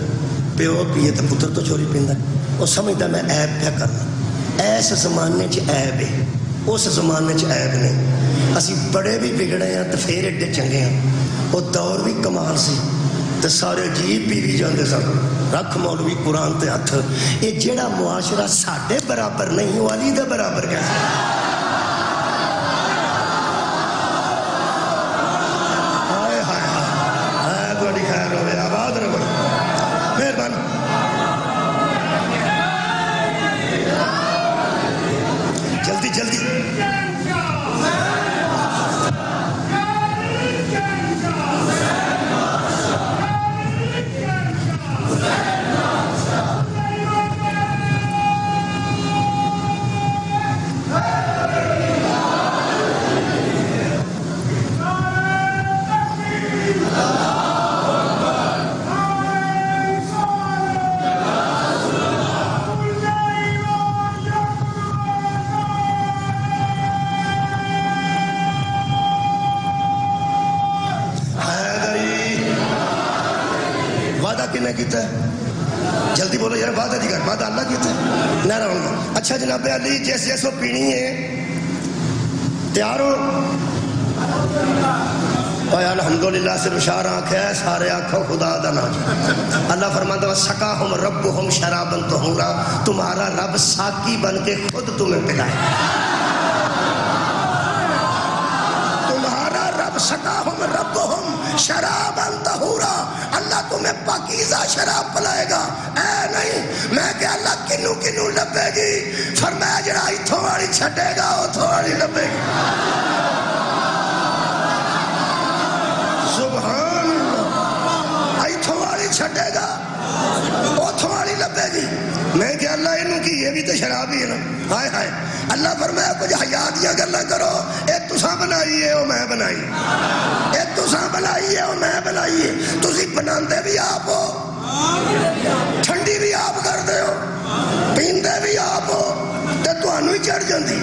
پیو پیے تے پتر تو چوری پیندا وہ سمجھتا میں عیب کیا کرنا ایس زمانے چ عیب ہے اس زمانے چ عیب نہیں اسی بڑے بھی بگڑے ہیں تو پھر ایڈے چنگے ہیں وہ دور بھی کمال سی تو سارے عجیب بھی جاندے سن رکھ مولوی قرآن تے ہاتھ یہ جیڑا معاشرہ ساڈے برابر نہیں وہ علی دے برابر کیسے ہائے ہائے ہائے تھوڑی خیر ہوئے آباد رہو مہربانی جلدی جلدی نے کیتا ہے؟ جلدی بولو یار، وعدہ دی کر، وعدہ اللہ کیتا ہے؟ نہ رہوں گا۔ اچھا جناب علی جیسے جیسے پینی ہے تیار ہو؟ الحمدللہ سے بشار آنکھ ہے، سارے آنکھوں خدا دا نام۔ اللہ فرماتا ہے سقاہم ربہم شرابا طہورا، تمہارا رب ساقی بن کے خود تمہیں پلائے۔ تمہارا رب سقاہم ربہم شرابا طہورا، اللہ تمہیں پاکیزہ شراب پلائے گا۔ اے نہیں میں کہ اللہ کنو کنو لبے گی، فرمایا جڑا ایتھوں والی چھٹے گا اتھوں والی لبے گی۔ سبحان اللہ، ایتھوں والی چھٹے گا اتھوں والی لبے گی۔ میں کہ اللہ انہوں کی یہ بھی تو شراب ہی ہے نا، ہائے ہائے۔ اللہ فرمایا کچھ حیا دیا گلا کرو، اے تساں بنائی ہے او میں بنائی، اے تساں بنائی ہے او میں بنائی ہے۔ تسی بناندے بھی آپ ہو، ٹھنڈی بھی آپ کردے ہو، پیندے بھی آپ ہو، تے تانوں ہی چڑھ جاندی۔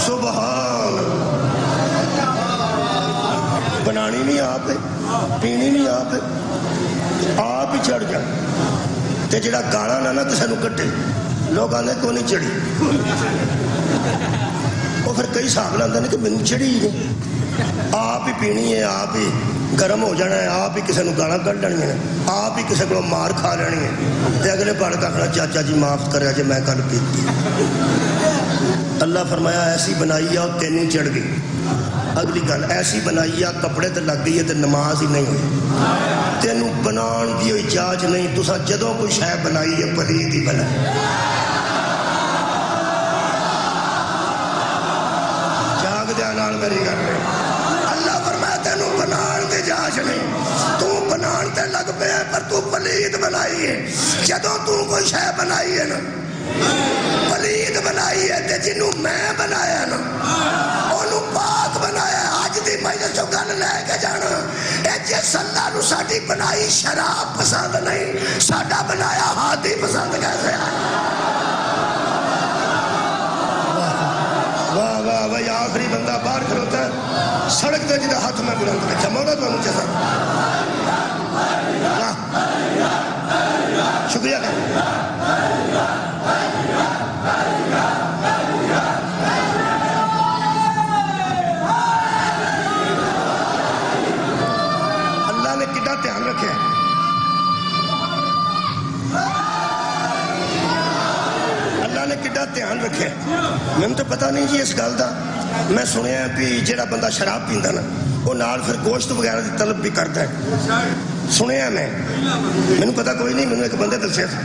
سبحان، بنانی نہیں آپ ہے، پینی نہیں آپ ہے، آپ ہی چڑھ جائے۔ تے جڑا گانا نہ کسے نو کٹے، لوگ آنے کو نہیں چڑھی، وہ پھر کئی حساب لاندے نے کہ مینوں چڑھی ہی نہیں۔ آپ ہی پینی ہے، آپ ہی گرم ہو جانا ہے، آپ ہی کسے نو گانا کڈ لینی ہے، آپ ہی کسے کو مار کھا لینی ہے، تے اگلے پڑھ کے آخنا چاچا جی معاف کریا جی میں کل پیتی۔ اللہ فرمایا ایسی بنائی آ تینوں چڑھ گئی۔ اگلی گل ایسی بنائی آ کپڑے تے لگ گئی ہے تے نماز ہی نہیں ہوئی، تینوں بنان دی اجازت نہیں۔ تساں جدوں کوئی شے بنائی ہے پلید ہی بنائی۔ جاگ دیا نال میری گل نہیں، اللہ فرمایا تینوں بنان دی اجازت نہیں، تو بنان تے لگ پیا پر تو پلید بنائی ہے۔ جدوں تو کوئی شے بنائی ہے نا پلید بنائی ہے تے جنوں میں بنایا نا انہوں پاک بنایا۔ آج دی مجلس جو گل لے کے جانا اے جس اللہ نو ساڈی بنائی شراب پسند نہیں، ساڈا بنایا ہاتھی پسند کیسے ہے؟ واہ واہ واہ، آخری بندہ باہر کھلوتا ہے سڑک دے جدہ ہاتھ میں بلند رکھا مولا تو انہوں چاہتا۔ شکریہ اللہ نے کتنا دھیان رکھے، اللہ نے کتنا دھیان رکھے۔ میں تو پتہ نہیں جی اس گل دا، میں سنیا ہے کہ جڑا بندہ شراب پیندا نا وہ نال پھر گوشت وغیرہ دی طلب بھی کرتا ہے، سنیا میں، مینوں پتہ کوئی نہیں، مینوں ایک بندے دسیا تھا،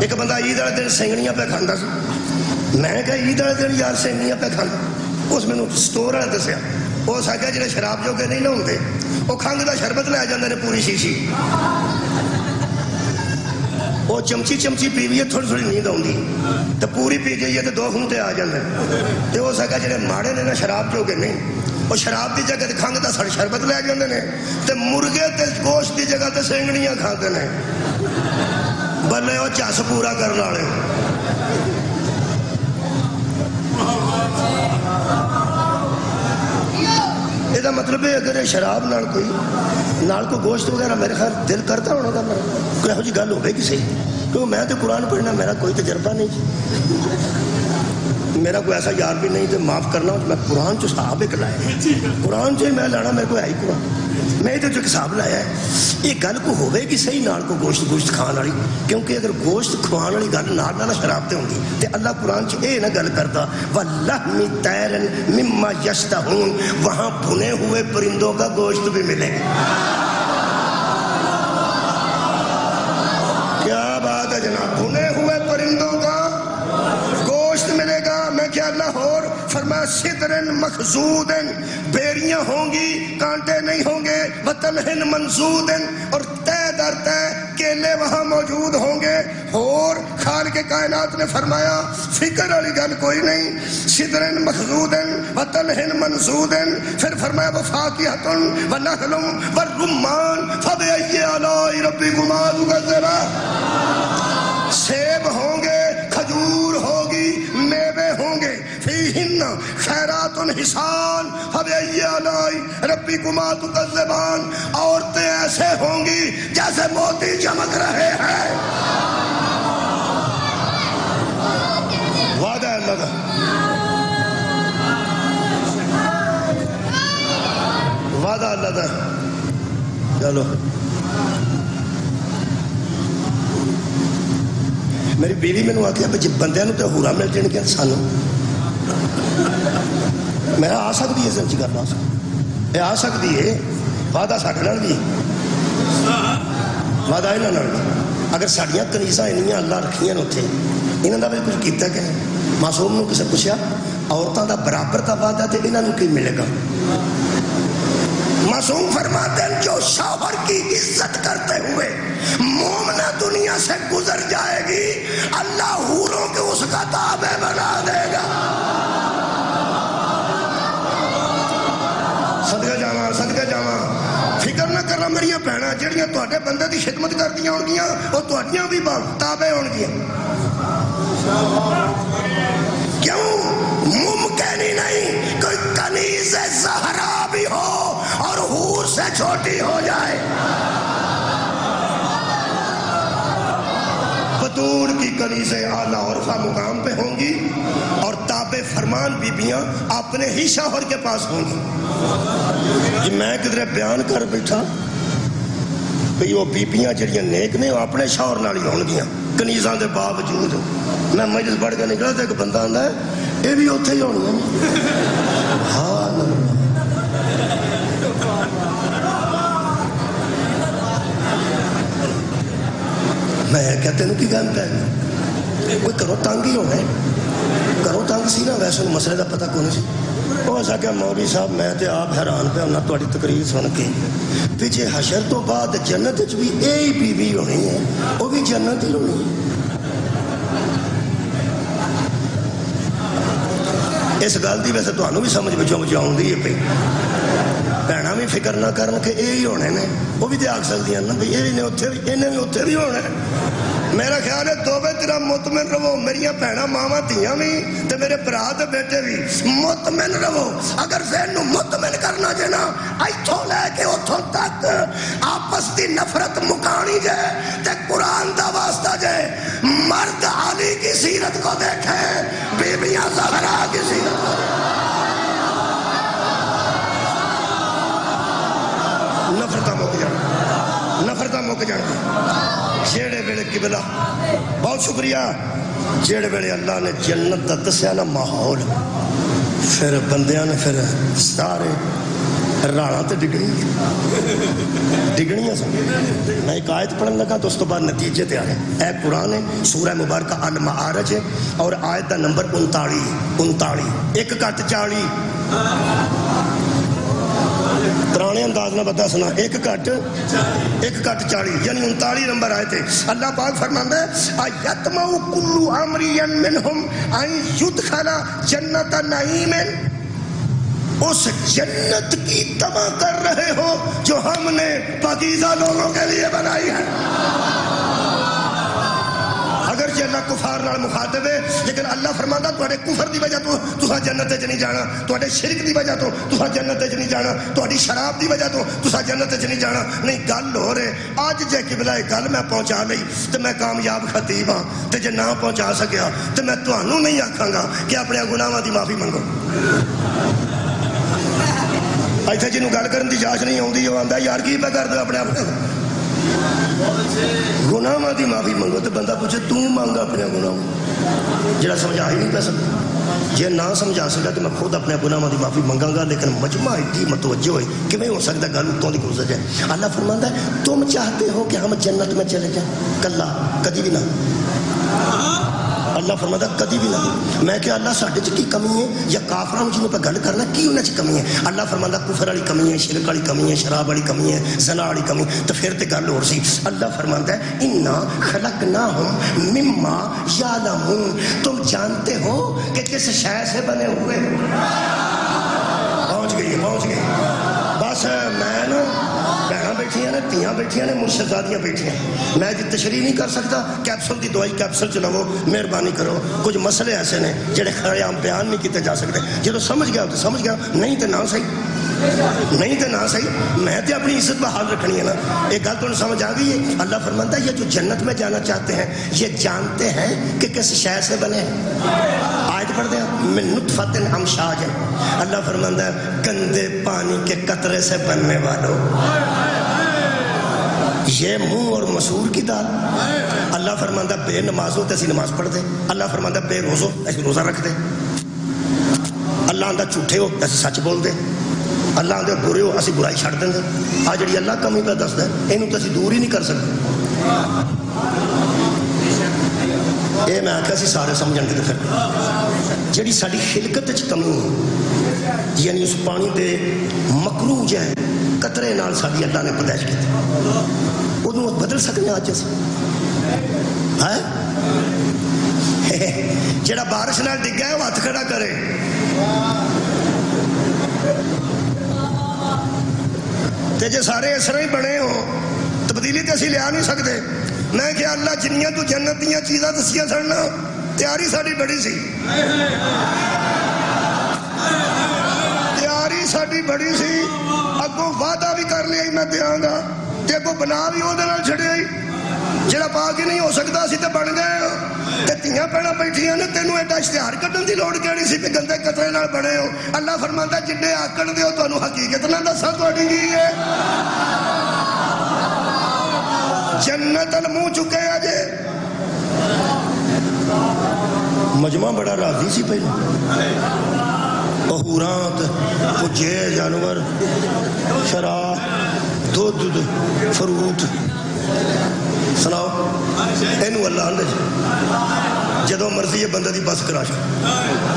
ایک بندہ عید والے دن سینگڑیاں پہ کھاندا سی۔ میں کہا عید والے دن یار سینگڑیاں پہ کھاندا، اس مینوں سٹور والے دسیا، اس آگیا جڑے شراب جو کہ نہیں نہ ہوندے وہ کھنگ دا شربت لے جاندے نے پوری شیشی، وہ چمچی چمچی پیوی ہے، تھوڑی تھوڑی نیند آؤندی تو پوری پی گئی ہے تو 2 گھنٹے آ جاندے تے اس آگیا جڑے ماڑے نے نا شراب جو کہ نہیں وہ شراب دی جگہ تے کھنگ دا شربت لے جاندے نے تے مرغے تے گوشت دی جگہ تے سینگڑیاں کھاندے نے، بلے وہ چس پورا کرنے والے۔ یہ مطلب ہے اگر شراب نال کوئی گوشت وغیرہ میرے خیال دل کرتا ہونا تھا، کوئی ایہو جی گل ہوے گی صحیح، کیونکہ میں تو قرآن پڑھنا میرا کوئی تجربہ نہیں جی، میرا کوئی ایسا یار بھی نہیں تو معاف کرنا، میں قرآن چ حساب ایک لایا، قرآن چ میں لانا، میرے کو ہے ہی قرآن، میں یہ حساب لایا ہے۔ یہ گل کو ہوے گی صحیح نال کو گوشت کھان والی، کیونکہ اگر گوشت کھوان والی گل نال نہ شراب تے ہوندی تے اللہ قرآن چ یہ نہ گل کرتا وَلَحْمِ طَيْرٍ مِمَّا يَشْتَهُونَ، وہاں بھنے ہوئے پرندوں کا گوشت بھی ملے گا۔ کیا بات ہے جناب، بھنے ہوئے پرندوں کا گوشت ملے گا۔ میں کیا اللہ اور فرمایا سدرن مخضودن، بیریاں ہوں گی کانٹے نہیں ہوں گے، وطلحن منضودن، اور تے در تے کیلے وہاں موجود ہوں گے۔ اور خالق کائنات نے فرمایا فکر والی گل کوئی نہیں، سدرن مخضودن وطلحن منضودن، پھر فرمایا وفاکہۃ ونخل والرمان فبأی آلاء ربکما تکذبان، سیب ہوں گے، کھجور ہوگی، میوے ہوں گے، فیہن خیرات حسان فبأي آلاء ربكما تكذبان، عورتیں ایسے ہوں گی جیسے موتی چمک رہے ہیں۔ وعدہ ہے اللہ کا۔ وعدہ اللہ کا۔ چلو میری بیوی میں نے آخیا جب بندے تو ہورا مل جان گیا سانو، میں آ سکتی ہے سچی کرنا یہ آ سکتی ہے، وعدہ ساڈے بھی وعدہ یہاں بھی۔ اگر ساڈیاں کنیزاں اینیاں اللہ رکھیاں اتنے یہاں کا بھی کچھ کیتا کہ معصوم نے کسے پوچھا عورتوں کا برابر کا وعدہ تو یہاں کی ملے گا؟ معصوم فرماتے ہیں جو شوہر کی عزت کرتے ہوئے مومنہ دنیا سے گزر جائے گی اللہ حوروں کے اس کا تابع بنا دے گا۔ صدقہ جاواں صدقہ جاواں، فکر نہ کرنا میری بہناں جہڑیاں تواڈے بندے دی خدمت کردیاں ہون گیاں وہ تواڈیاں بھی تابع ہون گیاں۔ کیوں؟ ممکن ہی نہیں کوئی کنیز زہرا بھی ہو اور حور سے چھوٹی ہو جائے۔ بطور کی کنیزیں اعلیٰ عرفہ مقام پہ ہوں گی اور تابع فرمان بیبیاں اپنے ہی شوہر کے پاس ہوں گی۔ یہ میں کدھر بیان کر بیٹھا کہ وہ بیبیاں جڑیاں نیک نے وہ اپنے شوہر نال ہی ہون گیاں کنیزاں دے باوجود۔ میں مجلس پڑھ کے نکلا تو ایک بندہ آندا ہے یہ بھی اتنے ہی ہونی ہے۔ ہاں میں کیا تینوں کی گل ہے کوئی کرو تنگ ہی ہونا ہے، کرو تنگ سی نا ویسے مسئلے کا پتہ کون سی۔ وہ ایسا کہ مولوی صاحب میں تے آپ حیران پہ ہونا تہاڈی تقریر سن کے بھی جے حشر تو بعد جنت وچ بھی یہی بیوی ہونی ہے وہ بھی جنت ہی ہونی ہے۔ اس گل کی ویسے تمہیں بھی سمجھ بچوں مجھے آؤں ہے پی بھناں بھی فکر نہ کرن کہ یہی ہونے نے وہ بھی تو آکھ سکتی ہیں نا بھی یہ انہیں بھی اتنے بھی ہونا ہے۔ میرا خیال ہے دو طرح مطمئن رہو، میری بھناں ماواں دھیاں بھی تے میرے برا تے بیٹے بھی مطمئن رہو۔ اگر ذہن نو مطمئن کرنا جے نا ایتھوں لے کے اتھوں تک آپس دی نفرت مکانی جائے تے قرآن دا واسطہ جائے مرد علی کی سیرت کو دیکھے بیبیاں زہرا کی سیرت کو دیکھے۔ نفرتہ مک جان، نفرتہ مک جان۔ جیڑے ویلے قبلہ بہت شکریہ جیڑے ویلے اللہ نے جنت دا دسیا نا ماحول پھر بندیاں نے پھر سارے راڑا تے ڈگنیاں سن۔ میں ایک آیت پڑھن لگا تو اس تو بعد نتیجے تے آئے۔ اے قرآن ہے سورہ مبارکہ المعارج ہے اور آیت دا نمبر 39 ایک کٹ 40 پرانے انداز میں بتا سنا ایک کٹ 40 یعنی 39 نمبر آئے تھے۔ اللہ پاک فرماتا ہے ایتمع کل امری منہم ان یدخل جنت نعیم، اس جنت کی تما کر رہے ہو جو ہم نے پاکیزہ لوگوں کے لیے بنائی ہے۔ اگر جی اللہ کفار نال مخاطب ہے لیکن اللہ فرماتا تواڈے کفر دی وجہ تو تساں جنت وچ نہیں جانا، تواڈے شرک دی وجہ تو تساں جنت وچ نہیں جانا، تواڈی شراب دی وجہ تو تساں جنت وچ نہیں جانا۔ نہیں گل ہو رہے اج جے قبلہ گل میں پہنچا لئی تے میں کامیاب خطیب ہاں تے جے نہ پہنچا سکیا تے میں تانوں نہیں آکھاں گا کہ اپنے گناہاں دی معافی منگو۔ ایتھے جنوں گل کرن دی جاچ نہیں آوندی وہ آندا یار کی پہ کر دے اپنے آپ گناہاں دی معافی منگو تو بندہ پوچھے تو مانگا اپنے گناہ جڑا سمجھا ہی نہیں پہ سکتا۔ جے نہ سمجھا سکتا تو میں خود اپنے گناہاں دی معافی منگاں گا لیکن مجمع اتنی متوجہ ہوئی کہ میں ہو سکتا گل اتوں دی گزر جائے۔ اللہ فرماتا ہے تم چاہتے ہو کہ ہم جنت میں چلے جائیں؟ کلا کدی بھی نہ۔ اللہ فرماتا کدی بھی نہ۔ میں کہ اللہ ساڈے چ کی کمی ہے یا کافراں جنوں پہ گل کرنا کی انہاں چ کمی ہے؟ اللہ فرماتا کفر والی کمی ہے، شرک والی کمی ہے، شراب والی کمی ہے، زنا والی کمی تو پھر تے گل ہور سی۔ اللہ فرماتا ہے انا خلقناہم مما یعلمون، تم جانتے ہو کہ کس شے سے بنے ہوئے۔ پہنچ گئی بس میں نا بہناں بیٹھیاں نے، تیاں بیٹھیاں نے، مرشدزادیاں بیٹھیاں. میں جی تشریح نہیں کر سکتا. کیپسول دی دوائی کیپسول چلاو، مہربانی کرو. کچھ مسئلے ایسے نے جڑے خیر عام بیان نہیں کیتے جا سکتے. جدو سمجھ گیا تو سمجھ گیا، نہیں تو نہ صحیح، نہیں تو نہ صحیح. میں تو اپنی عزت بحال رکھنی ہے نا. ایک گل تو سمجھ آ گئی ہے. اللہ فرماتا ہے یہ جو جنت میں جانا چاہتے ہیں یہ جانتے ہیں کہ کس شے سے بنے ہیں. آیت پڑھ دیں من نطفۃ امشاج. اللہ فرماتا ہے گندے پانی کے قطرے سے بننے والوں. یہ منہ اور مسور کی دال. اللہ فرماتا ہے بے نمازوں تے اسی نماز پڑھ دے. اللہ فرماتا ہے بے روزوں ایسی روزہ رکھ دے. اللہ آندا جھوٹے ہو ایسی سچ بول دے. اللہ آندا برے ہو اسی برائی چھڑ دیں. آ جڑی اللہ کمی پہ دسدا ہے اینوں تے اسی دور ہی نہیں کر سکتے. یہ میں آخیا سی سارے سمجھن کے پھر جڑی ساری خلقت وچ کمی ہے، یعنی اس پانی دے مکروہ جو ہے قطرے نال ساری اللہ نے پیدائش کی ادوں بدل سکتے ہیں. اج جڑا بارش نال ڈگا ہے وہ ہاتھ کھڑا کرے. تے جے سارے اس طرح ہی بنے ہو تبدیلی تے اسی لیا نہیں سکتے. میں کہ اللہ جنیاں تو جنت دیاں چیزاں دسیاں سڑنا تیاری ساری بڑی سی، تیاری ساری بڑی سی. اگوں وعدہ بھی کر لیا میں دیاں گا تے اگوں بنا بھی وہ چھڑیا ہی. جڑا پا کے نہیں ہو سکتا اسی تے بن گئے تے تیاں بھیڑاں بیٹھیاں نے. تینوں ایڈا اشتہار کڈن دی لوڑ کیڑی سی کہ گندے قطرے نال بنے ہو. اللہ فرماندا جننے آکڑ دیو تانوں حقیقت نہ دساں تہاڈی کی ہے. جنت المنہ چکے ہیں جے. مجمع بڑا راضی سی پہلے. حورات پجے جانور شراب دودھ فروٹ سناؤ اینو اللہ آندا جدو مرضی ہے بندہ دی بس کرا چا.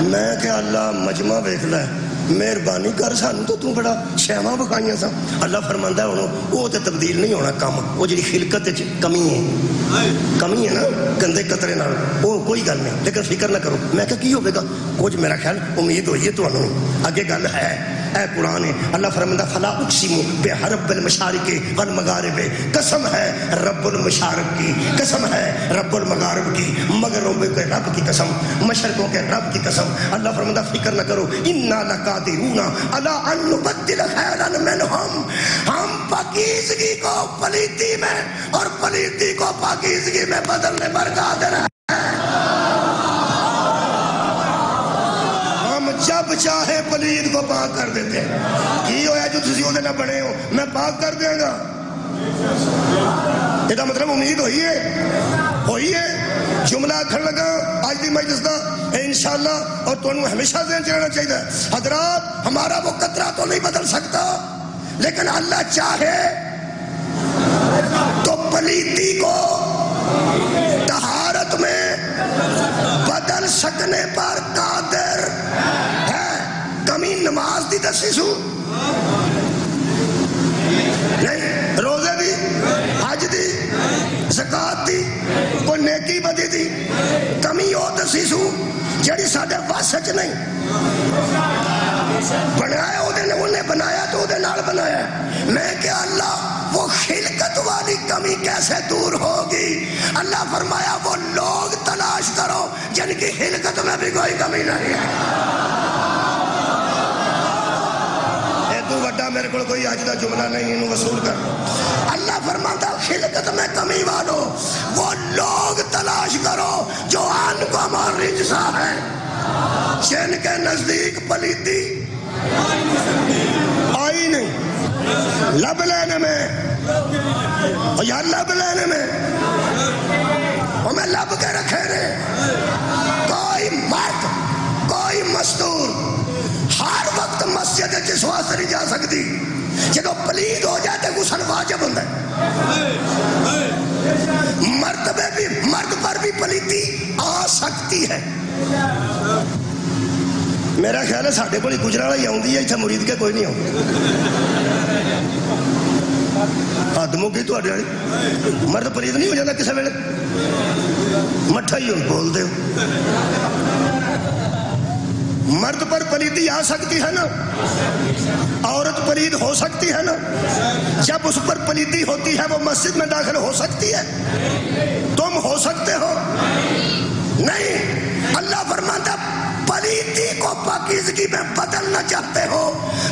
میں کہ اللہ مجمع ویکھ لے مہربانی کر سانو تو بڑا شیواں بکھائیاں سا. اللہ فرماندا ہے ہن وہ تے تبدیل نہیں ہونا کم. وہ جڑی خلقت وچ کمی ہے نا گندے قطرے نال وہ کوئی گل نہیں. لیکن فکر نہ کرو. میں کہ کی ہوے گا کچھ میرا خیال امید ہوئی ہے تانوں. اگے گل ہے اے قرآن ہے. اللہ فرماندا فلا اقسم برب المشارق والمغارب. قسم ہے رب المشارق کی، قسم ہے رب المغارب کی، مغربوں کے رب کی قسم، مشرقوں کے رب کی قسم. اللہ فرماندا فکر نہ کرو انا لقادرون علی ان نبدل خیرا منہم. ہم پاکیزگی کو پلیتی میں اور پلیتی کو پاکیزگی میں بدلنے پر قادر ہیں. جب چاہے پلید کو پاک کر دیتے ہیں. کی ہویا جو تسی نہ بنے ہو میں پاک کر دیں گا. یہ مطلب امید ہوئی ہے. جملہ کھڑ لگا آج دی مجلس دا انشاءاللہ اور تو انہوں ہمیشہ ذہن چ رہنا چاہیے. حضرات ہمارا وہ قطرہ تو نہیں بدل سکتا لیکن اللہ چاہے تو پلیتی کو طہارت میں بدل سکنے پر قادر ہے. کمی نماز دی دسی سو نہیں، روزے دی، حج دی، زکات دی، کوئی نیکی بدی دی کمی ہو دسی سو جڑی ساڈے وس وچ نہیں. بنایا انہیں بنایا تو وہ نال بنایا. میں کہ اللہ وہ خلقت والی کمی کیسے دور ہوگی. اللہ فرمایا وہ لوگ تلاش کرو جن کی خلقت میں بھی کوئی کمی نہیں ہے. تو بڑا میرے کو کوئی آج دا جملہ نہیں انہوں وصول کر. اللہ فرماتا خلقت میں کمی والو وہ لوگ تلاش کرو جو آن کو ہماری رجسا ہے، جن کے نزدیک پلیتی آئی نہیں. لب لینے میں یا لب لینے میں ہمیں لب کے رکھے رہے. کوئی مرد کوئی مستور ہر وقت مسجد جس واسطے نہیں جا سکتی جدو پلید ہو جاتے غسل واجب ہوتا ہے. مرد پر بھی پلیتی آ سکتی ہے. میرا خیال ہے ساڈے کول گجرا والا ہی آؤندی ہے اتنے مرید کے کوئی نہیں آؤں. حد مکی تھوڑے والی مرد پلید نہیں ہو جاتا کسی ویلے مٹھا ہی بول دے. مرد پر پلیتی آ سکتی ہے نا، عورت پلید ہو سکتی ہے نا؟ جب اس پر پلیدی ہوتی ہے وہ مسجد میں داخل ہو سکتی ہے؟ تم ہو سکتے ہو؟ نہیں۔ اللہ فرماتا پلیدی کو پاکیزگی میں بدلنا چاہتے ہو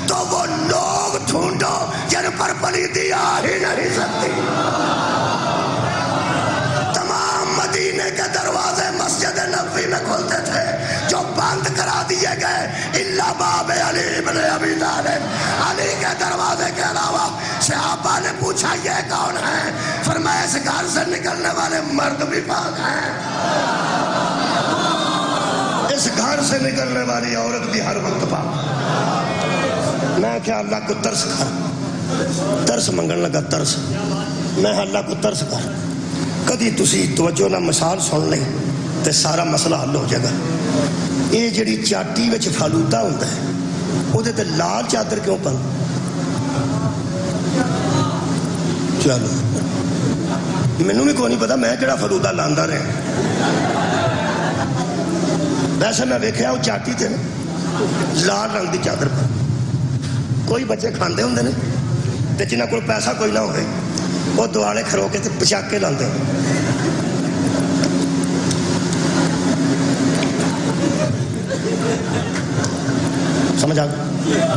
تو وہ لوگ ڈھونڈو جن پر پلیدی آ ہی نہیں سکتی۔ تمام مدینے کے دروازے مسجد نبوی میں کھلتے تھے جو بند کرا دیے گئے الا باب علی بن ابی طالب، علی کے دروازے کے علاوہ۔ صحابہ نے پوچھا یہ کون ہے؟ فرمایا اس گھر سے نکلنے والے مرد بھی پاک ہیں، اس گھر سے نکلنے والی عورت بھی ہر وقت پاک۔ میں کیا اللہ کو ترس کر ترس منگن لگا، ترس میں اللہ کو ترس کر کدی تسی توجہ نہ مثال سن لیں تے سارا مسئلہ حل ہو جائے گا۔ یہ جڑی چاٹی وچ فالودہ ہوتا ہے وہ دے تے لال چادر کیوں پن؟ چلو مینوں بھی کوئی نہیں پتا، میں کہڑا فالودہ لاندا رہا۔ ویسے میں ویکھیا وہ چاٹی تے لال رنگ دی چادر پر کوئی بچے کھاندے ہوندے نے تے جنہاں کول پیسہ کوئی نہ ہوئے وہ دوالے کھرو کے تے پچاکے لاندے۔ سمجھ آ گیا؟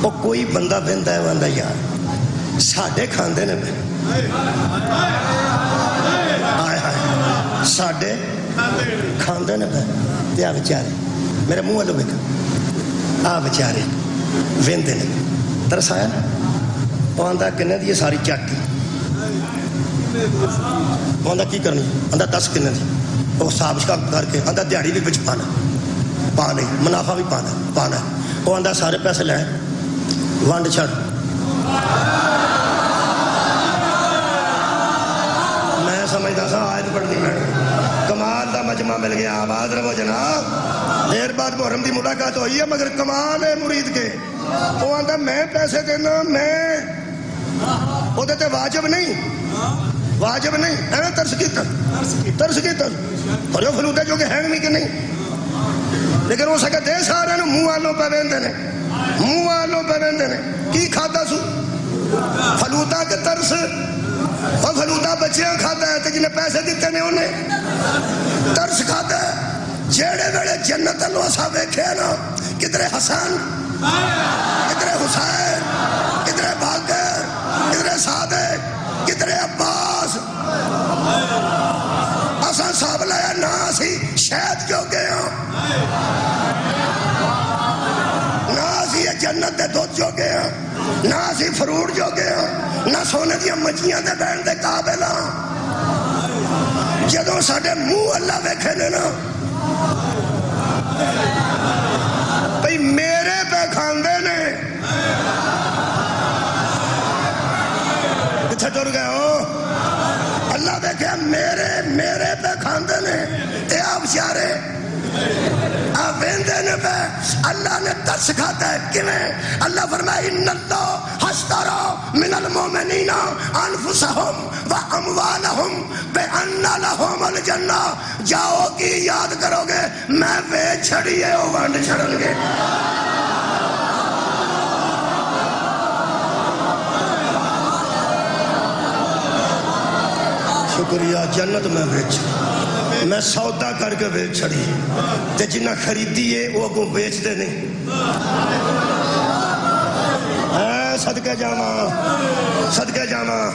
وہ کوئی بندہ بہندا ہے واندا یار ساڈے کھاندے نے پہ، ہائے ہائے ساڈے کھاندے نے پہ تے آ بیچارے میرے منہ والوں ویکھ، آ بیچارے ویندے نے۔ ترس آیا نا؟ وہ آندا کنے دی ساری چاٹی، وہ آندا کی کرنی؟ آندا 10 کنے دی۔ وہ حساب شکاب کر کے آندا دیہڑی بھی وچ پانا، پا نہیں منافع بھی پانا۔ وہ آندا سارے پیسے لے ونڈ چھڑ۔ میں سمجھدا سا آیت پڑھنی میں کمال دا مجمع مل گیا۔ آباد رہو جناب، دیر بعد محرم دی ملاقات ہوئی ہے مگر کمال ہے مرید کے۔ وہ آندا میں پیسے دینا، میں وہ تے واجب نہیں، واجب نہیں۔ ایویں ترس کیتا اور فلودے جو کہ ہیں بھی کہ نہیں، لیکن وہ سکے دے سارے منہ والوں پہ ویندے نے، منہ والوں پہ ویندے نے۔ کی کھادا سو؟ فلودہ کے ترس۔ اور فلودہ بچیاں کھاتا ہے تے جنہیں پیسے دیتے نے انہیں ترس کھاتا ہے۔ جیڑے ویڑے جنت اللہ اسا ویکھے نا، کدھر حسن، کدھر حسین، کدھر باقر، کدھر صادق، کدھر عباس۔ اساں صاحب لایا نا سی شہد جو گئے ہوں، نا سی جنت دے دودھ جو گئے ہوں، نا سی فروٹ جو گئے ہوں، نہ سونے دیا مچھیاں دے بین دے قابل ہوں۔ جدوں ساڈے منہ اللہ ویکھے نے نا بھئی میرے پہ کھاندے نے، کتھے ٹر گئے ہو؟ اللہ دیکھے میرے پہ کھاندے نے تے آپ چارے آپ ویندے نے پہ۔ اللہ نے ترس کھاتا ہے کیویں؟ اللہ فرمائے ان اللہ اشترى من المؤمنین انفسهم واموالهم بان لهم الجنہ۔ جاؤ کی یاد کرو گے میں ویچ چھڑی ہے وہ ونڈ چھڑن گے۔ شکریہ جنت میں ویچ، میں سودا کر کے ویچ چھڑی تے جنہ خریدی ہے وہ اگوں بیچ دے نہیں۔ صدقے جاواں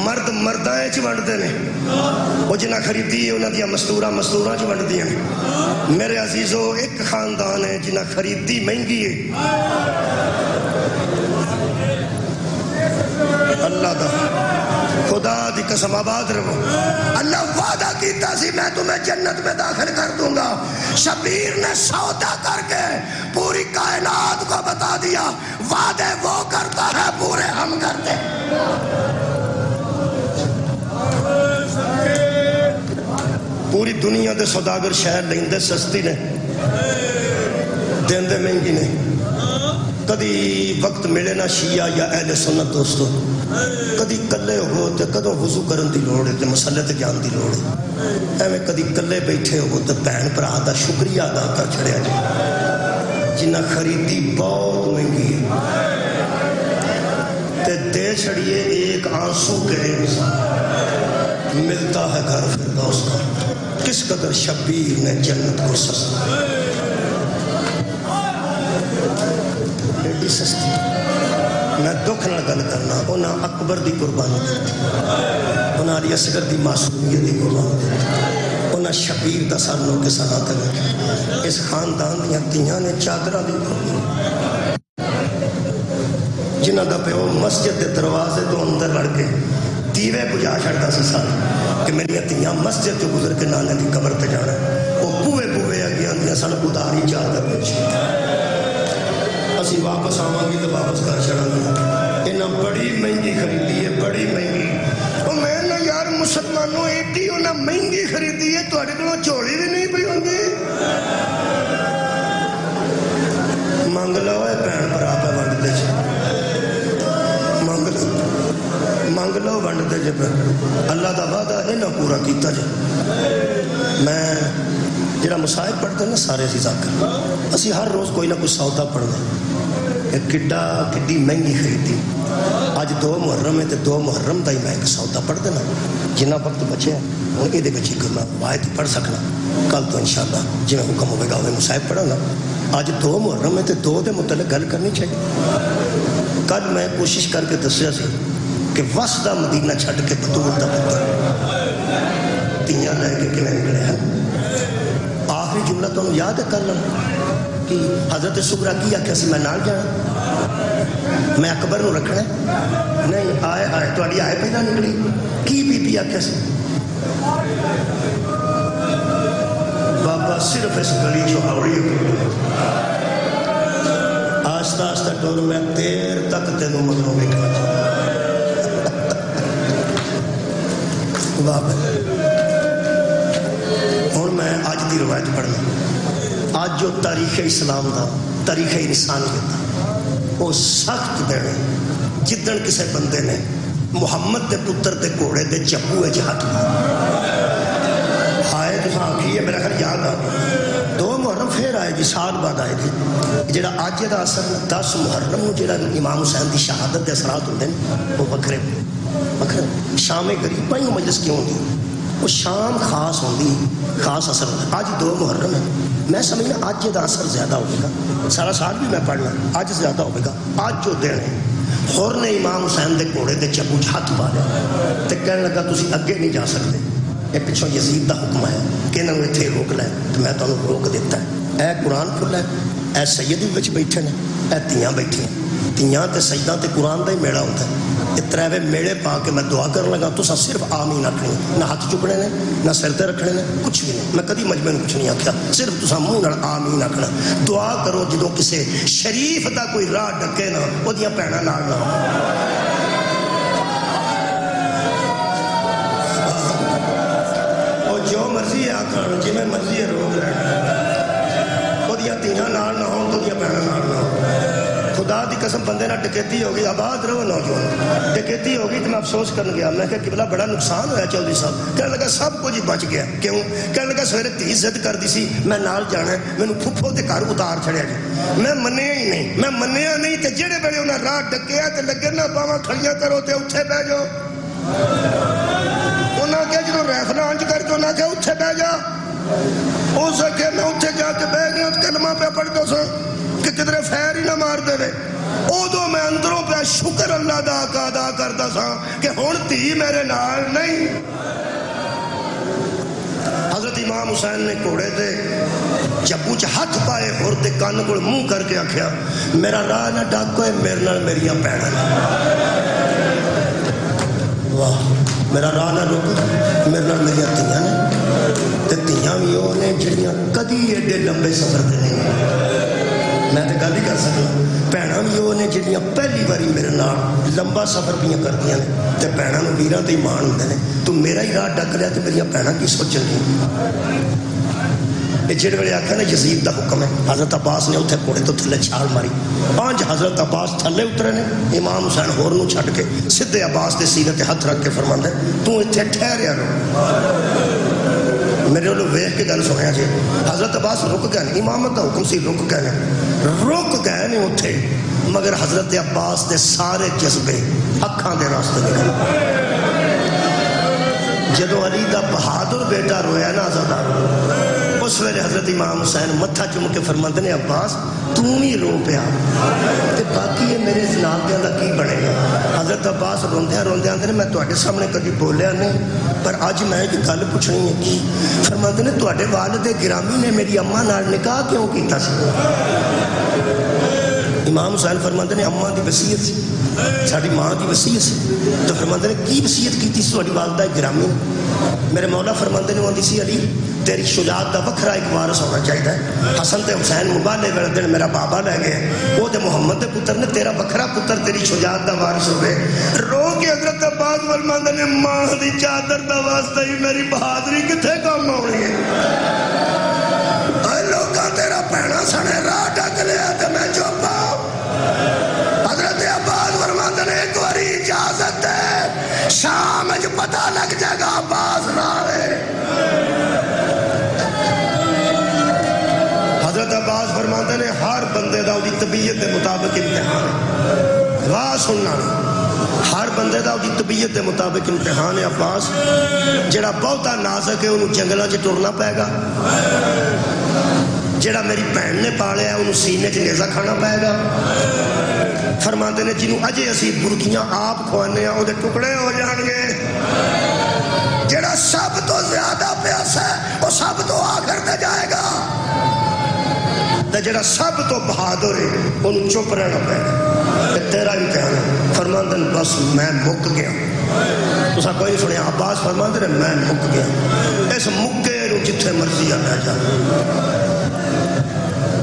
مرد مردائیں چ ونڈتے نے، وہ جنہ خریدی ہے انہاں دیاں مستوراں چ ونڈ دیاں۔ میرے عزیزو ایک خاندان ہے جنہ خریدی مہنگی ہے، اللہ دا خدا دی قسم آباد رہو۔ اللہ وعدہ کیتا سی میں تمہیں جنت میں داخل کر دوں گا۔ شبیر نے سودا کر کے پوری کائنات کو بتا دیا وعدے وہ کرتا ہے پورے ہم کرتے۔ پوری دنیا دے سوداگر شہر لیندے سستی نے، دیندے مہنگی نے۔ کدی وقت ملے نہ شیعہ یا اہل سنت دوستو، کدی کلے ہو تے کدوں وضو کرن دی لوڑ ہے تے مسئلے تے جان دی لوڑ ہے، ایویں کدی کلے بیٹھے ہو تے بہن بھرا دا شکریہ ادا کر چھڑیا جائے۔ جنہ خریدی بہت مہنگی ہے تے دے چھڑیے ایک آنسو کے انسان ملتا ہے گھر فردوس کا کس قدر شبیر نے جنت کو سستا ایڈی سستی میں دکھ نہ گل کرنا انہاں اکبر دی قربانی انہاں علی اصغر دی معصومیت دی قربانی انہاں شبیر دا سرنوں کے ساتھ اس خاندان دیا تیاں نے چادرہ دی قربانی جنہ دا پہ وہ مسجد دے دروازے تو اندر لڑ کے دیوے بجا چھڑتا سی سال کہ میری تیاں مسجد جو گزر کے نانے دی قبر پہ جانا وہ بوئے بوئے اگیاں دیا سن اداری چادر پچھ اسی واپس آواں گی تو واپس کر چھڑا گیا انہاں بڑی مہنگی خریدی ہے بڑی مہنگی وہ میں نہ یار مسلمانوں ایڈی انہاں مہنگی خریدی ہے تو اڑے کلوں چوڑی بھی نہیں پئی ہوں گی مانگ لو ہے پہن برا پہ ونڈ دے چھے مانگ لو ونڈ دے جب اللہ دا وعدہ ہے نہ پورا کیتا جب میں جڑا مصائب پڑھتے ہیں نا سارے سی ذاکر اسی ہر روز کوئی نہ کچھ سودا پڑھنا کڈی مہنگی خریدی آج 2 محرم ہے تو 2 محرم دا ہی میں ایک سودا پڑھ دینا جنہ وقت بچے ہیں وہ یہ دے بچے کرنا واحد پڑھ سکنا کل تو انشاءاللہ جی میں حکم ہوئے گا وہ مصائب پڑھا نا آج 2 محرم ہے تو 2 دے متعلق گل کرنی چاہیے کل میں کوشش کر کے دسیا سی کہ وسدا مدینہ چھٹ کے بطول دا پتر تیاں لے کے کیویں نکلے ہیں آخری جملہ تو یاد ہے کر لینا کہ حضرت سغرا کی آخیا سی میں نال جانا میں اکبر نو رکھنا نہیں آئے تہاڈی آئے پہلا نکلی کی بی بی آخیا سی بابا صرف اس گلی چو آوڑی آہستہ آہستہ ٹور میں دیر تک تینوں مطلب ویکھنا بابا ہوں میں آج دی روایت پڑھنا آج جو تاریخ اسلام دا تاریخ انسانیت دا وہ سخت دینے جدن کسے بندے نے محمد دے پتر دے گھوڑے دے چپوے ہاتھ آئے تو آخی ہے میرا خیال یاد آ 2 محرم پھر آئے گی سال بعد آئے گی جڑا اج دا اثر 10 محرم جڑا امام حسین دی شہادت دے اثرات ہوندے ہیں وہ وکھرے شام غریباں ہی مجلس کیوں ہوندی وہ شام خاص ہوندی خاص اثر ہوتا اج 2 محرم ہے میں سمجھنا اج دا اثر زیادہ ہوگا سارا سال بھی میں پڑھنا اج زیادہ ہوگا اج جو دن ہے ہور نے امام حسین دے گھوڑے دے چپو ہاتھ پا لیا تے کہنے لگا تسی اگے نہیں جا سکتے یہ پچھوں یزید دا حکم ہے کہ انہوں نے اتنے روک لے تو میں تمہیں روک دیتا ہے اے قرآن کھلا ہے اے سیدی وچ بیٹھے نے اے تیاں بیٹھے تیاں تے سجدہ تے قرآن دا ہی میڑا ہوتا ہے یہ 3 میڑے پا کے میں دعا کر لگا تو صرف آمین آکھنی نہ ہاتھ چکنے نے نہ سر تے رکھنے نے کچھ بھی نہیں میں کدی مجمع کچھ نہیں آکھیا صرف تسا منہ نال آمین آکھنا دعا کرو جدوں کسے شریف دا کوئی راہ ڈکے نا اودیاں بھیناں نال نہ او جو مرضی آکھن جویں مرضی روک لین اودیاں تیاں نال نہ ہون اودیاں بھیناں نال نہ ہون خدا دی قسم بندے نہ ڈکیتی ہوگی آباد رہو نوجوان ڈکیتی ہوگی تو میں افسوس کرنے گیا میں کہا قبلہ بڑا نقصان ہویا چودھری صاحب کہنے لگا سب کچھ ہی بچ گیا کیوں کہنے لگا سویرے تھی ضد کر دی سی میں نال جانا ہے میں نے پھپھو تے گھر اتار چھڑیا جی میں منیا ہی نہیں میں منیا نہیں تے جڑے بڑے انہاں راہ ڈکیا تے لگے نہ باواں کھڑیاں کرو تے اوتھے بیٹھ جاؤ انہاں کہ جدوں ریفل انج کر کے انہاں کہ اوتھے بیٹھ جا ہو سکے میں اوتھے جا کے بیٹھ گیا کلمہ پہ پڑھدا سا کہ کدھر فیر ہی نہ مار دے ادو میں اندروں پہ شکر اللہ دا ادا کرتا سا کہ ہن تھی میرے نال نہیں حضرت امام حسین نے گھوڑے دے چپو چ ہاتھ پائے ہور دے کان کول منہ کر کے آکھیا میرا راہ نہ ڈاکو ہے میرے نال میریاں بھیناں واہ میرا راہ نہ روک میرے نال میریاں تیاں نے تے تیاں وی او نے جڑیاں کدی ایڈے لمبے سفر تے نہیں میں تو گل ہی کر سکتا بھیناں بھی وہ نے جہاں پہلی باری میرے نال لمبا سفر پہ کردیاں نے تے بھیناں نوں ویراں تے ایمان ہوندے نے تو میرا ہی راہ ڈک لیا تے میریاں بھیناں کی سوچن گی یہ جڑے ویلے آکھیا نا یزید دا حکم ہے حضرت عباس نے اتنے گھوڑے تو تھلے چھال ماری 5 حضرت عباس تھلے اترے نے امام حسین ہور نوں چھڈ کے سیدھے عباس دے سینے تے ہاتھ رکھ کے فرماندا ہے تو ایتھے ٹھہریا رہو میرے لوگ ویخ کے گل سنیا جی حضرت عباس رک گئے امامت کا حکم سی رک گئے اتھے مگر حضرت عباس دے سارے جذبے اکھاں دے راستے نکل جدو علی دا بہادر بیٹا رویا نا آزادہ اس ویلے حضرت امام حسین متھا چوم کے فرماندے نے عباس تو ہی رو پیا تے باقی یہ میرے جناب دا کی بنے گا حضرت عباس روندے آندے نے میں تواڈے سامنے کبھی بولیا نہیں پر اج میں ایک گل پوچھنی ہے کی فرماندے نے تواڈے والد گرامی نے میری اماں نال نکاح کیوں کیتا سی امام حسین فرماندے نے اماں دی وصیت سی ساڈی ماں دی وصیت سی تو فرماندے نے کی وصیت کیتی سی تواڈی والدہ گرامی میرے مولا فرماندے نے آندی سی علی تیری شجاعت دا وکھرا ایک وارث ہونا چاہیے حسن تے حسین مبالے والے دن میرا بابا لے گئے وہ تے محمد دے پتر نے تیرا وکھرا پتر تیری شجاعت دا وارث ہوئے رو کے حضرت عباس فرماندے نے ماں دی چادر دا واسطہ ہی میری بہادری کتھے کام آنی ہے اے لوکاں تیرا پہنا سنے راہ ڈک لیا تے میں چوپا حضرت عباس فرماندے نے ایک باری اجازت ہے شام جو پتہ لگ جائے گا عباس نارے حضرت عباس فرماندے نے ہر بندے دا دی طبیعت دے مطابق امتحان ہے واہ سننا ہر بندے دا دی طبیعت دے مطابق امتحان ہے عباس جڑا بہتا نازک ہے انہوں جنگلہ چ ٹرنا پائے گا جڑا میری بہن نے پالیا انہوں سینے چ نیزہ کھانا پائے گا فرماندے نے جنہوں اجے اسی برکیاں آپ کھوانے ہیں وہ دے ٹکڑے ہو جان گے جڑا سب تو زیادہ پیاسا ہے وہ سب تو آخر تے جائے گا جڑا سب تو بہادر ہے انہوں چپ رہنا پائے گا تیرا امتحان ہے فرماندے نے بس میں مک گیا تو سا کوئی سنیا عباس فرماندے نے میں مک گیا اس مکے نو جتھے مرضی آ جا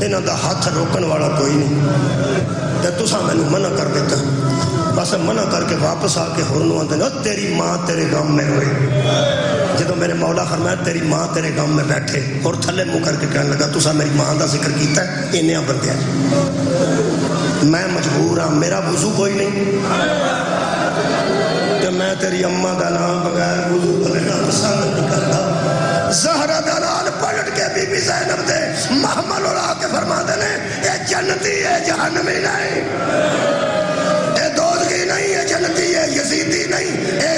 انہاں دا ہاتھ روکن والا کوئی نہیں تے تساں مینوں منع کر دیتا بس منع کر کے واپس آ کے ہورنوں آندے نے تیری ماں تیرے غم میں روئے جدو میرے مولا فرمایا تیری ماں تیرے غم میں بیٹھے اور تھلے منہ کر کے کہنے لگا تساں میری ماں دا ذکر کیتا ہے انہاں بندیاں میں مجبور ہاں میرا وضو کوئی نہیں کہ میں تیری اماں دا نام بغیر وضو کرنا پسند نہیں کرتا زہرا دا نال پلٹ کے بی بی زینب دے محمل اڑا کے فرماندے نے اے جنتی ہے جہنمی نہیں اے دوزگی نہیں ہے جنتی ہے یزیدی نہیں اے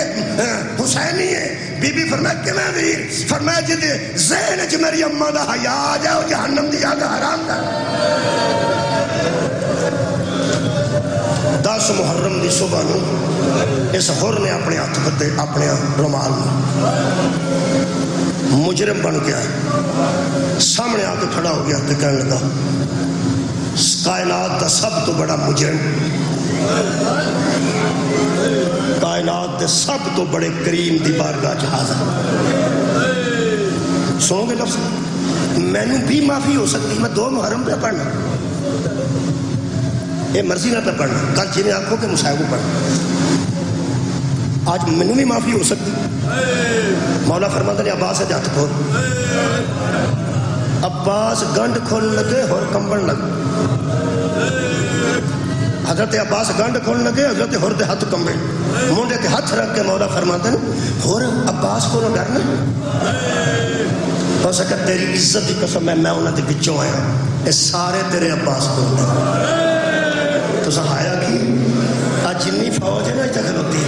حسینی ہے بی بی فرمایا کہ میں ویر فرمایا جدے ذہن چ میری اماں دا حیا آ جائے وہ جہنم دی آگ حرام دا 10 محرم دی صبح نو اس حر نے اپنے ہاتھ بدے اپنے رومال مجرم بن گیا سامنے آ کے کھڑا ہو گیا تو کہنے لگا کائنات دا سب تو بڑا مجرم کائنات دے سب تو بڑے کریم دی بارگاہ چ حاضر سنو گے لفظ میں نے بھی معافی ہو سکتی میں 2 محرم پہ پڑھنا یہ مرضی نہ پہ پڑھنا کل جنہیں آنکھوں کے مصاحبوں پڑھنا آج میں بھی معافی ہو سکتی مولا فرماندے نے عباس ہے ہاتھ کھول عباس گنڈ کھول لگے اور کمبن لگے حضرت عباس گنڈ کھول لگے حضرت ہور دے ہاتھ کمبے مونڈے تے ہاتھ رکھ کے مولا فرماندے نے ہور عباس کو نہ ڈرنا ہو سکتا تیری عزت کی قسم ہے میں انہاں دے وچوں آیا اے سارے تیرے عباس کو تو سہایا کی آج جنی فوج ہے نا اتنا کھلوتی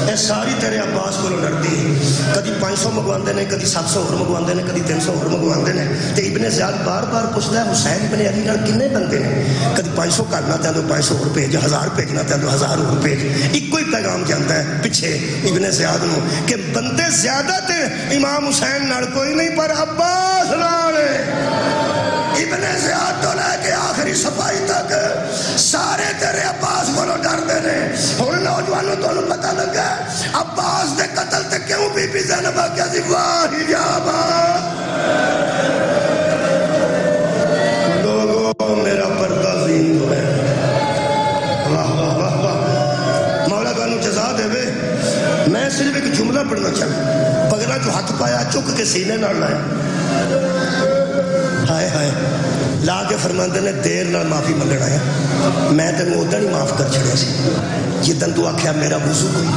اے ساری تیرے عباس کو لڑتی کدی 500 مگواندے نے کدی 700 اور مگواندے نے کدی 300 اور مگواندے نے تے ابن زیاد بار بار پوچھتا ہے حسین ابن علی نال کنے بندے نے کدی 500 کرنا تے 500 اور بھیج 1000 بھیجنا تے 1000 اور بھیج ایک ہی پیغام جانتا ہے پیچھے ابن زیاد نو کہ بندے زیادہ تے امام حسین نال کوئی نہیں پر عباس نال ابن زیاد تو لے کے آخری صفائی تک سارے تیرے عباس کو ڈر دے رہے اور نوجوانوں تو پتہ لگا عباس دے قتل تے کیوں بی بی زینب کیا سی واہ جابا لوگوں میرا پردہ زین ہے واہ واہ واہ واہ مولا گانو جزا دے وے میں صرف ایک جملہ پڑھنا چاہتا پگلا جو ہاتھ پایا چک کے سینے نہ لائے ہائے ہائے لا کے فرماندے نے دیر نال معافی منگنا ہے میں تینوں ادھر ہی معاف کر چھڑیا سی جدن تو آکھیا میرا وضو کوئی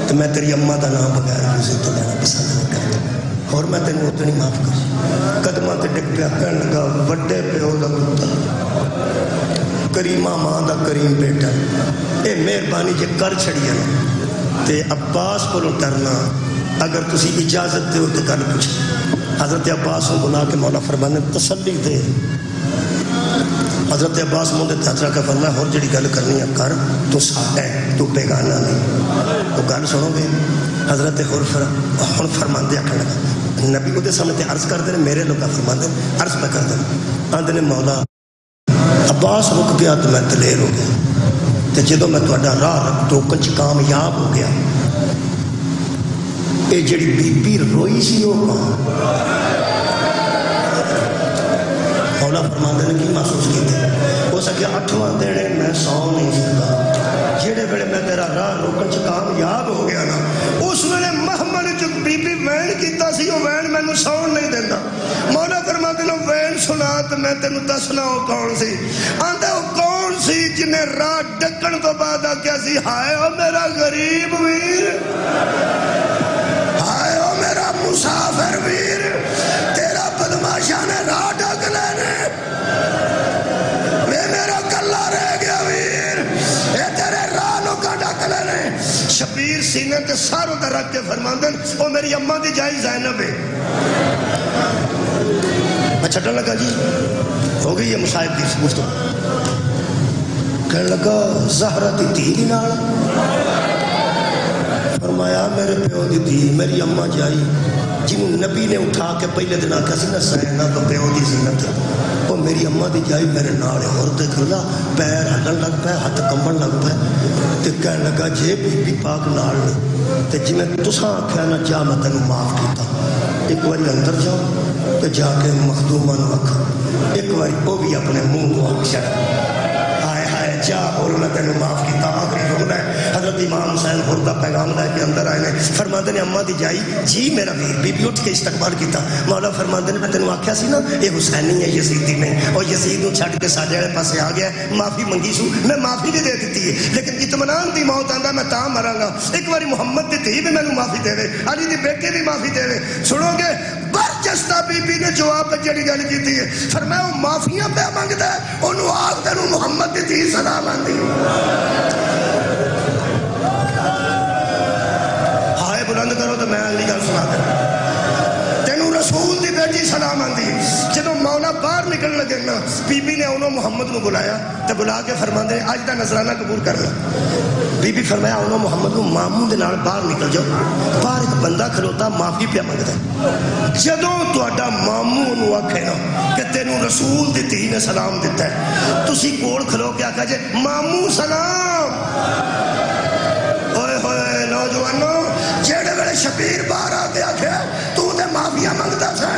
تو میں تیری اماں دا نام بغیر وضو تو لینا پسند نہیں کرتا اور میں تینوں اتنے نہیں معاف کر قدمہ تے ڈگ پیا کہنے لگا وڈے پیو دا پتر کریمہ ماں دا کریم بیٹا اے مہربانی جے کر چھڑیا تے عباس کو ڈرنا اگر تسی اجازت دے تو گل پوچھ حضرت عباس کو بلا کے مولا فرمانے تسلی دے حضرت عباس مندے تاجرہ کا فرمایا اور جڑی گل کرنی ہے کر تو ساڈا ہے تو بیگانہ نہیں تو گل سنو گے حضرت ہن فرماندے آکھن لگا نبی کو دے سامنے تے عرض کر دے میرے لوگ فرماندے عرض پہ کر دے آندے نے مولا عباس رک گیا تو میں دلیر ہو گیا تے جدوں میں تہاڈا راہ روکن چ کامیاب ہو گیا اے جڑی بی بی روئی سی او مولا فرماندے نے کی محسوس کیتے ہو سکیا 8واں دن میں سو نہیں سکتا جڑے ویلے میں تیرا راہ روکن چ کامیاب ہو گیا نا اس ویلے محمد جو بی بی وین کیتا سی او وین مینوں سون نہیں دیندا مولا فرماندے نے وین سنا تے میں تینوں دسنا او کون سی آندا او کون سی جنے راہ ڈکن تو بعد آکھیا سی ہائے او میرا غریب ویر ہائے او میرا مسافر ویر تیرا بدماشاں نے راہ ڈک لینے میں میرا کلا رہ گیا ویر اے تیرے راہ نو کا ڈک لینے شبیر سینے تے ساروں تے رکھ کے فرماندن او میری اماں دی جائی زینب ہے میں چھٹن لگا جی ہو گئی یہ مصائب کی گفتگو کہنے لگا زہرہ دی دھی نال فرمایا میرے پیو دی دھی میری اماں جائی جنہوں نبی نے اٹھا کے پہلے دن آکھا سی نا سینہ تو پیو دی زینت وہ میری اماں دی جائی میرے نال اور دیکھ لا پیر ہلن لگ پہ ہاتھ کمبن لگ پہ تے کہنے لگا جے بی بی پاک نال تے جی میں تساں آکھیا نا جا میں تینوں معاف کیتا ایک باری اندر جاؤ تے جا کے مخدومہ نو آکھا ایک باری وہ بھی اپنے منہ کو آکھا جا اور میں تینوں معاف کیتا آخری جملہ ہے حضرت امام حسین خردہ پیغام لے کے اندر آئے نے فرماندے نے اماں دی جائی جی میرا ویر بی بی اٹھ کے استقبال کیتا مولا فرماندے نے میں تینوں آکھیا سی نا یہ حسینی ہے یزیدی نہیں اور یزید نو چھڈ کے ساڈے والے پاسے آ گیا معافی منگی سو میں معافی بھی دے دیتی ہے لیکن اطمینان دی موت آندا میں تاں مراں گا ایک باری محمد دی دھی بھی مینوں معافی دے دے علی دی بیٹے بھی معافی دے دے سنو گے برجستہ بی بی نے جواب پہ جڑی گل کیتی ہے فرمایا وہ معافیاں پہ منگدا ہے اونوں آکھ تینوں محمد دی دھی سلام آندی ہائے بلند کرو تو میں اگلی گل سنا دیں تینوں رسول دی بیٹی سلام آندی جدوں مولا باہر نکلن لگے نا بی بی نے انہوں محمد نو بلایا تے بلا کے فرماندے اج دا نذرانہ قبول کر لو بی بی فرمایا انہوں محمد نو ماموں دے نال باہر نکل جاؤ باہر ایک بندہ کھلوتا معافی پیا منگدا جدوں تہاڈا ماموں انہوں آکھے نا کہ تینوں رسول دی دھی نے سلام دیتا ہے تسی کول کھلو کے آکھا جے ماموں سلام ہوئے ہوئے نوجوانوں جیڑے ویلے شبیر باہر آ کے آکھے تو تے معافیاں منگدا سی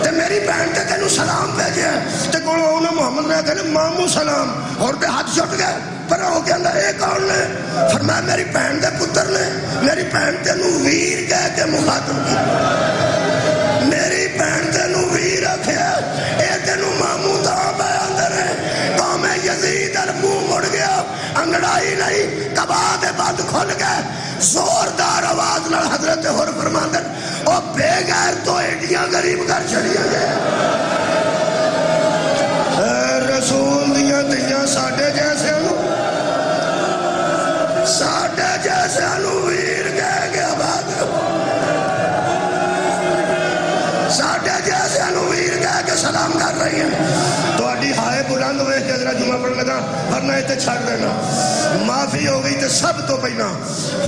تے میری بہن تے تینوں سلام بھیجیا تے کول انہوں محمد نے آکھا ماموں سلام اور تے ہاتھ چھٹ گئے پر ہو کے اندر اے کون نے فرمایا میری بہن دے پتر نے میری بہن تینوں ویر کہہ کے مخاطب کی میری بہن تینوں ویر آکھیا اے تینوں ماموں تاں پہ اندر ہے قوم یزید منہ مڑ گیا انگڑائی نہیں کبا دے بند کھل گئے زوردار آواز نال حضرت حر فرماندن او بے غیر تو ایڈیاں غریب گھر چڑھیا گئے رسول دیاں دیاں ساڑھے جیسے ساڑھے جیسے ویر کہہ گیا بعد ساڑھے جیسے ویر کہہ کے سلام کر رہی ہیں تو اڈی ہائے بلند ہوئے کہ ذرا جمعہ پڑھ لگا ورنہ اتنے چھڑ دینا معافی ہو گئی تو سب تو پہنا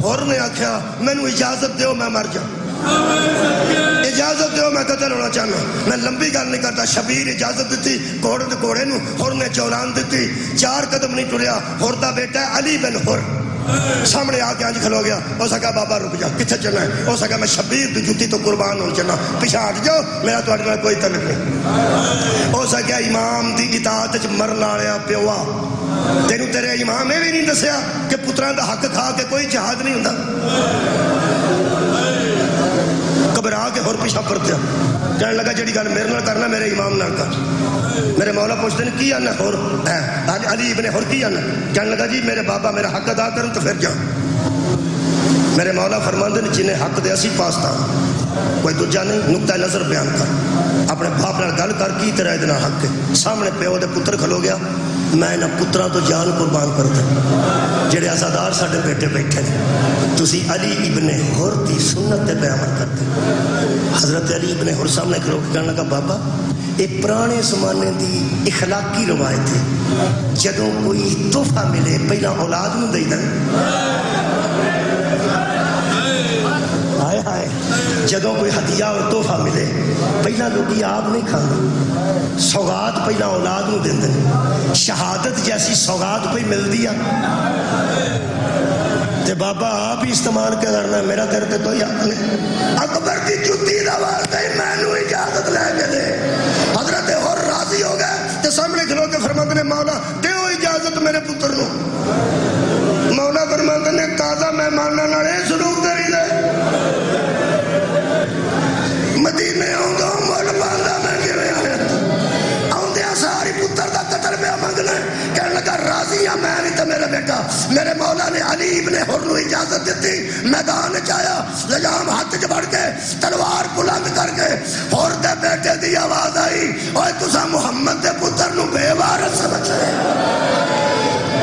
اور نے آکھیا میں نو اجازت دیو میں مر جا اجازت دیو میں قتل ہونا چاہنا میں لمبی گل نہیں کرتا شبیر اجازت دیتی گھوڑے دے گھوڑے نو اور نے چولان دیتی 4 قدم نہیں ٹریا اور دا بیٹا ہے علی بن حر سامنے آ کے آج کھلو گیا ہو سکا بابا رک جا کتنے چلنا ہے ہو سکا میں شبیر دی جوتی تو قربان ہو چلنا پیچھے ہٹ جاؤ میرا تہاڈے نال کوئی تعلق نہیں ہو سکا امام دی اطاعت وچ مرن والیا پیوا تینوں تیرے امام یہ بھی نہیں دسیا کہ پتراں دا حق کھا کے کوئی جہاد نہیں ہوندا گھبرا کے ہور پیچھا پرتیا کہنے لگا جڑی گل میرے نال کرنا میرے امام نال کر میرے مولا پوچھتے ہیں کی آنا ہور علی ابن حر کی آنا کہنے لگا جی میرے بابا میرا حق ادا کرن تو پھر جاؤ میرے مولا فرماندے نے جنہیں حق دے اسی پاس تھا کوئی دوجا نہیں، نقطہ نظر بیان کر، اپنے باپ نال گل کر کی تیرا ادنا حق ہے۔ سامنے پیو دے پتر کھلو گیا، میں انہاں پتراں تو جان قربان کرتا جڑے عزادار ساڈے بیٹے بیٹھے نے، تسی علی ابن حر دی سنت تے پہ عمل کرتے۔ حضرت علی ابن حر سامنے کھلو کے کہنے لگا بابا یہ پرانے زمانے دی اخلاقی روایت ہے، جدوں کوئی تحفہ ملے پہلا اولاد نوں دے دیں، ہائے ہائے، جدوں کوئی ہدیہ اور تحفہ ملے پہلا لوگی آپ نہیں کھانا، سوغات پہلا اولاد نوں دیں دیں۔ شہادت جیسی سوغات کوئی مل دیا تے بابا آپ ہی استعمال کیا کرنا ہے، میرا تیرے تے کوئی حق نہیں۔ اکبر کی جُتی دا واسطے میں نو اجازت لے کے دے۔ حضرت اور راضی ہو گئے تے سامنے کھلو کے فرماتے نے مولا دیو اجازت میرے پتر نو۔ مولا فرماتے نے تازہ مہماناں نال اے سلوک کری دے، مدینے آؤں گا مول باندھا میں کیویں آیا، آؤندیاں ساری پتر دا قتل پہ منگنا، کہنے لگا راضی ہاں میں نہیں تے میرا بیٹا۔ میرے مولا نے علی ابن حر نو اجازت دیتی، میدان چایا، لجام ہاتھ چ بڑھ کے تلوار بلند کر کے حر دے بیٹے دی آواز آئی، اوے تساں محمد دے پتر نو بے وارث سمجھ رہے۔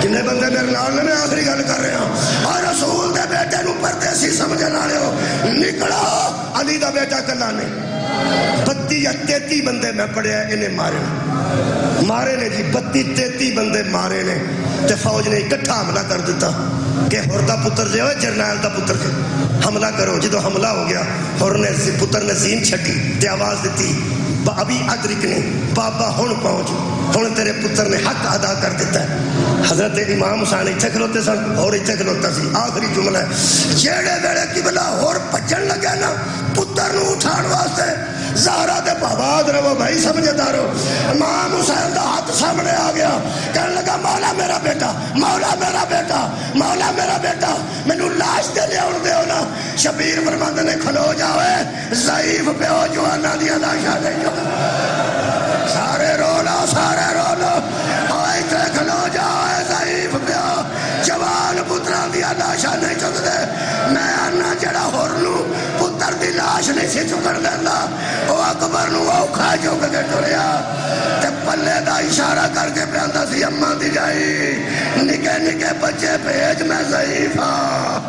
کنے بندے میرے نال نے، میں آخری گل کر رہا ہوں، اور رسول دے بیٹے نو پردیسی سمجھن والے ہو، نکلا علی دا بیٹا کلا نہیں۔ 32 یا 33 بندے میں پڑھیا انہیں مارے نے جی، 32-33 بندے مارے نے تے فوج نے اکٹھا حملہ کر دیتا کہ حر دا پتر جو ہے جرنیل دا پتر کے حملہ کرو۔ جدو حملہ ہو گیا حر نے پتر نے زین چھٹی تے آواز دیتی ابھی ادرک نہیں بابا ہن پہنچ، ہن تیرے پتر نے حق ادا کر دیتا ہے۔ حضرت امام حسین اتنے کھلوتے سن اور اتنے کھلوتا سی۔ آخری جملہ ہے جیڑے ویلے قبلہ اور بھجن لگے نا پتر نو اٹھان واسطے، زہرا دے باباد رہو بھائی سمجھدارو، امام حسین دا ہاتھ سامنے آ گیا، کہنے لگا مولا میرا بیٹا، مولا میرا بیٹا، مولا میرا بیٹا، مینو لاش دے لیا دے نا۔ شبیر فرماندے نے کھلو جاؤ ضعیف پیو جوانا دیا لاشاں نہیں جو، سارے رو لو سارے رو لو، آئے تے کھلو جاؤ ضعیف پیو جوان پتران دیا لاشاں نہیں چک دے۔ میں آنا جڑا حر نو پتر دی لاش نہیں سی چکر دینا، وہ اکبر نو اوکھا چک کے ٹریا تے پلے دا اشارہ کر کے پیاندا سی اماں دی جائی، نکے نکے بچے بھیج میں ضعیف ہاں۔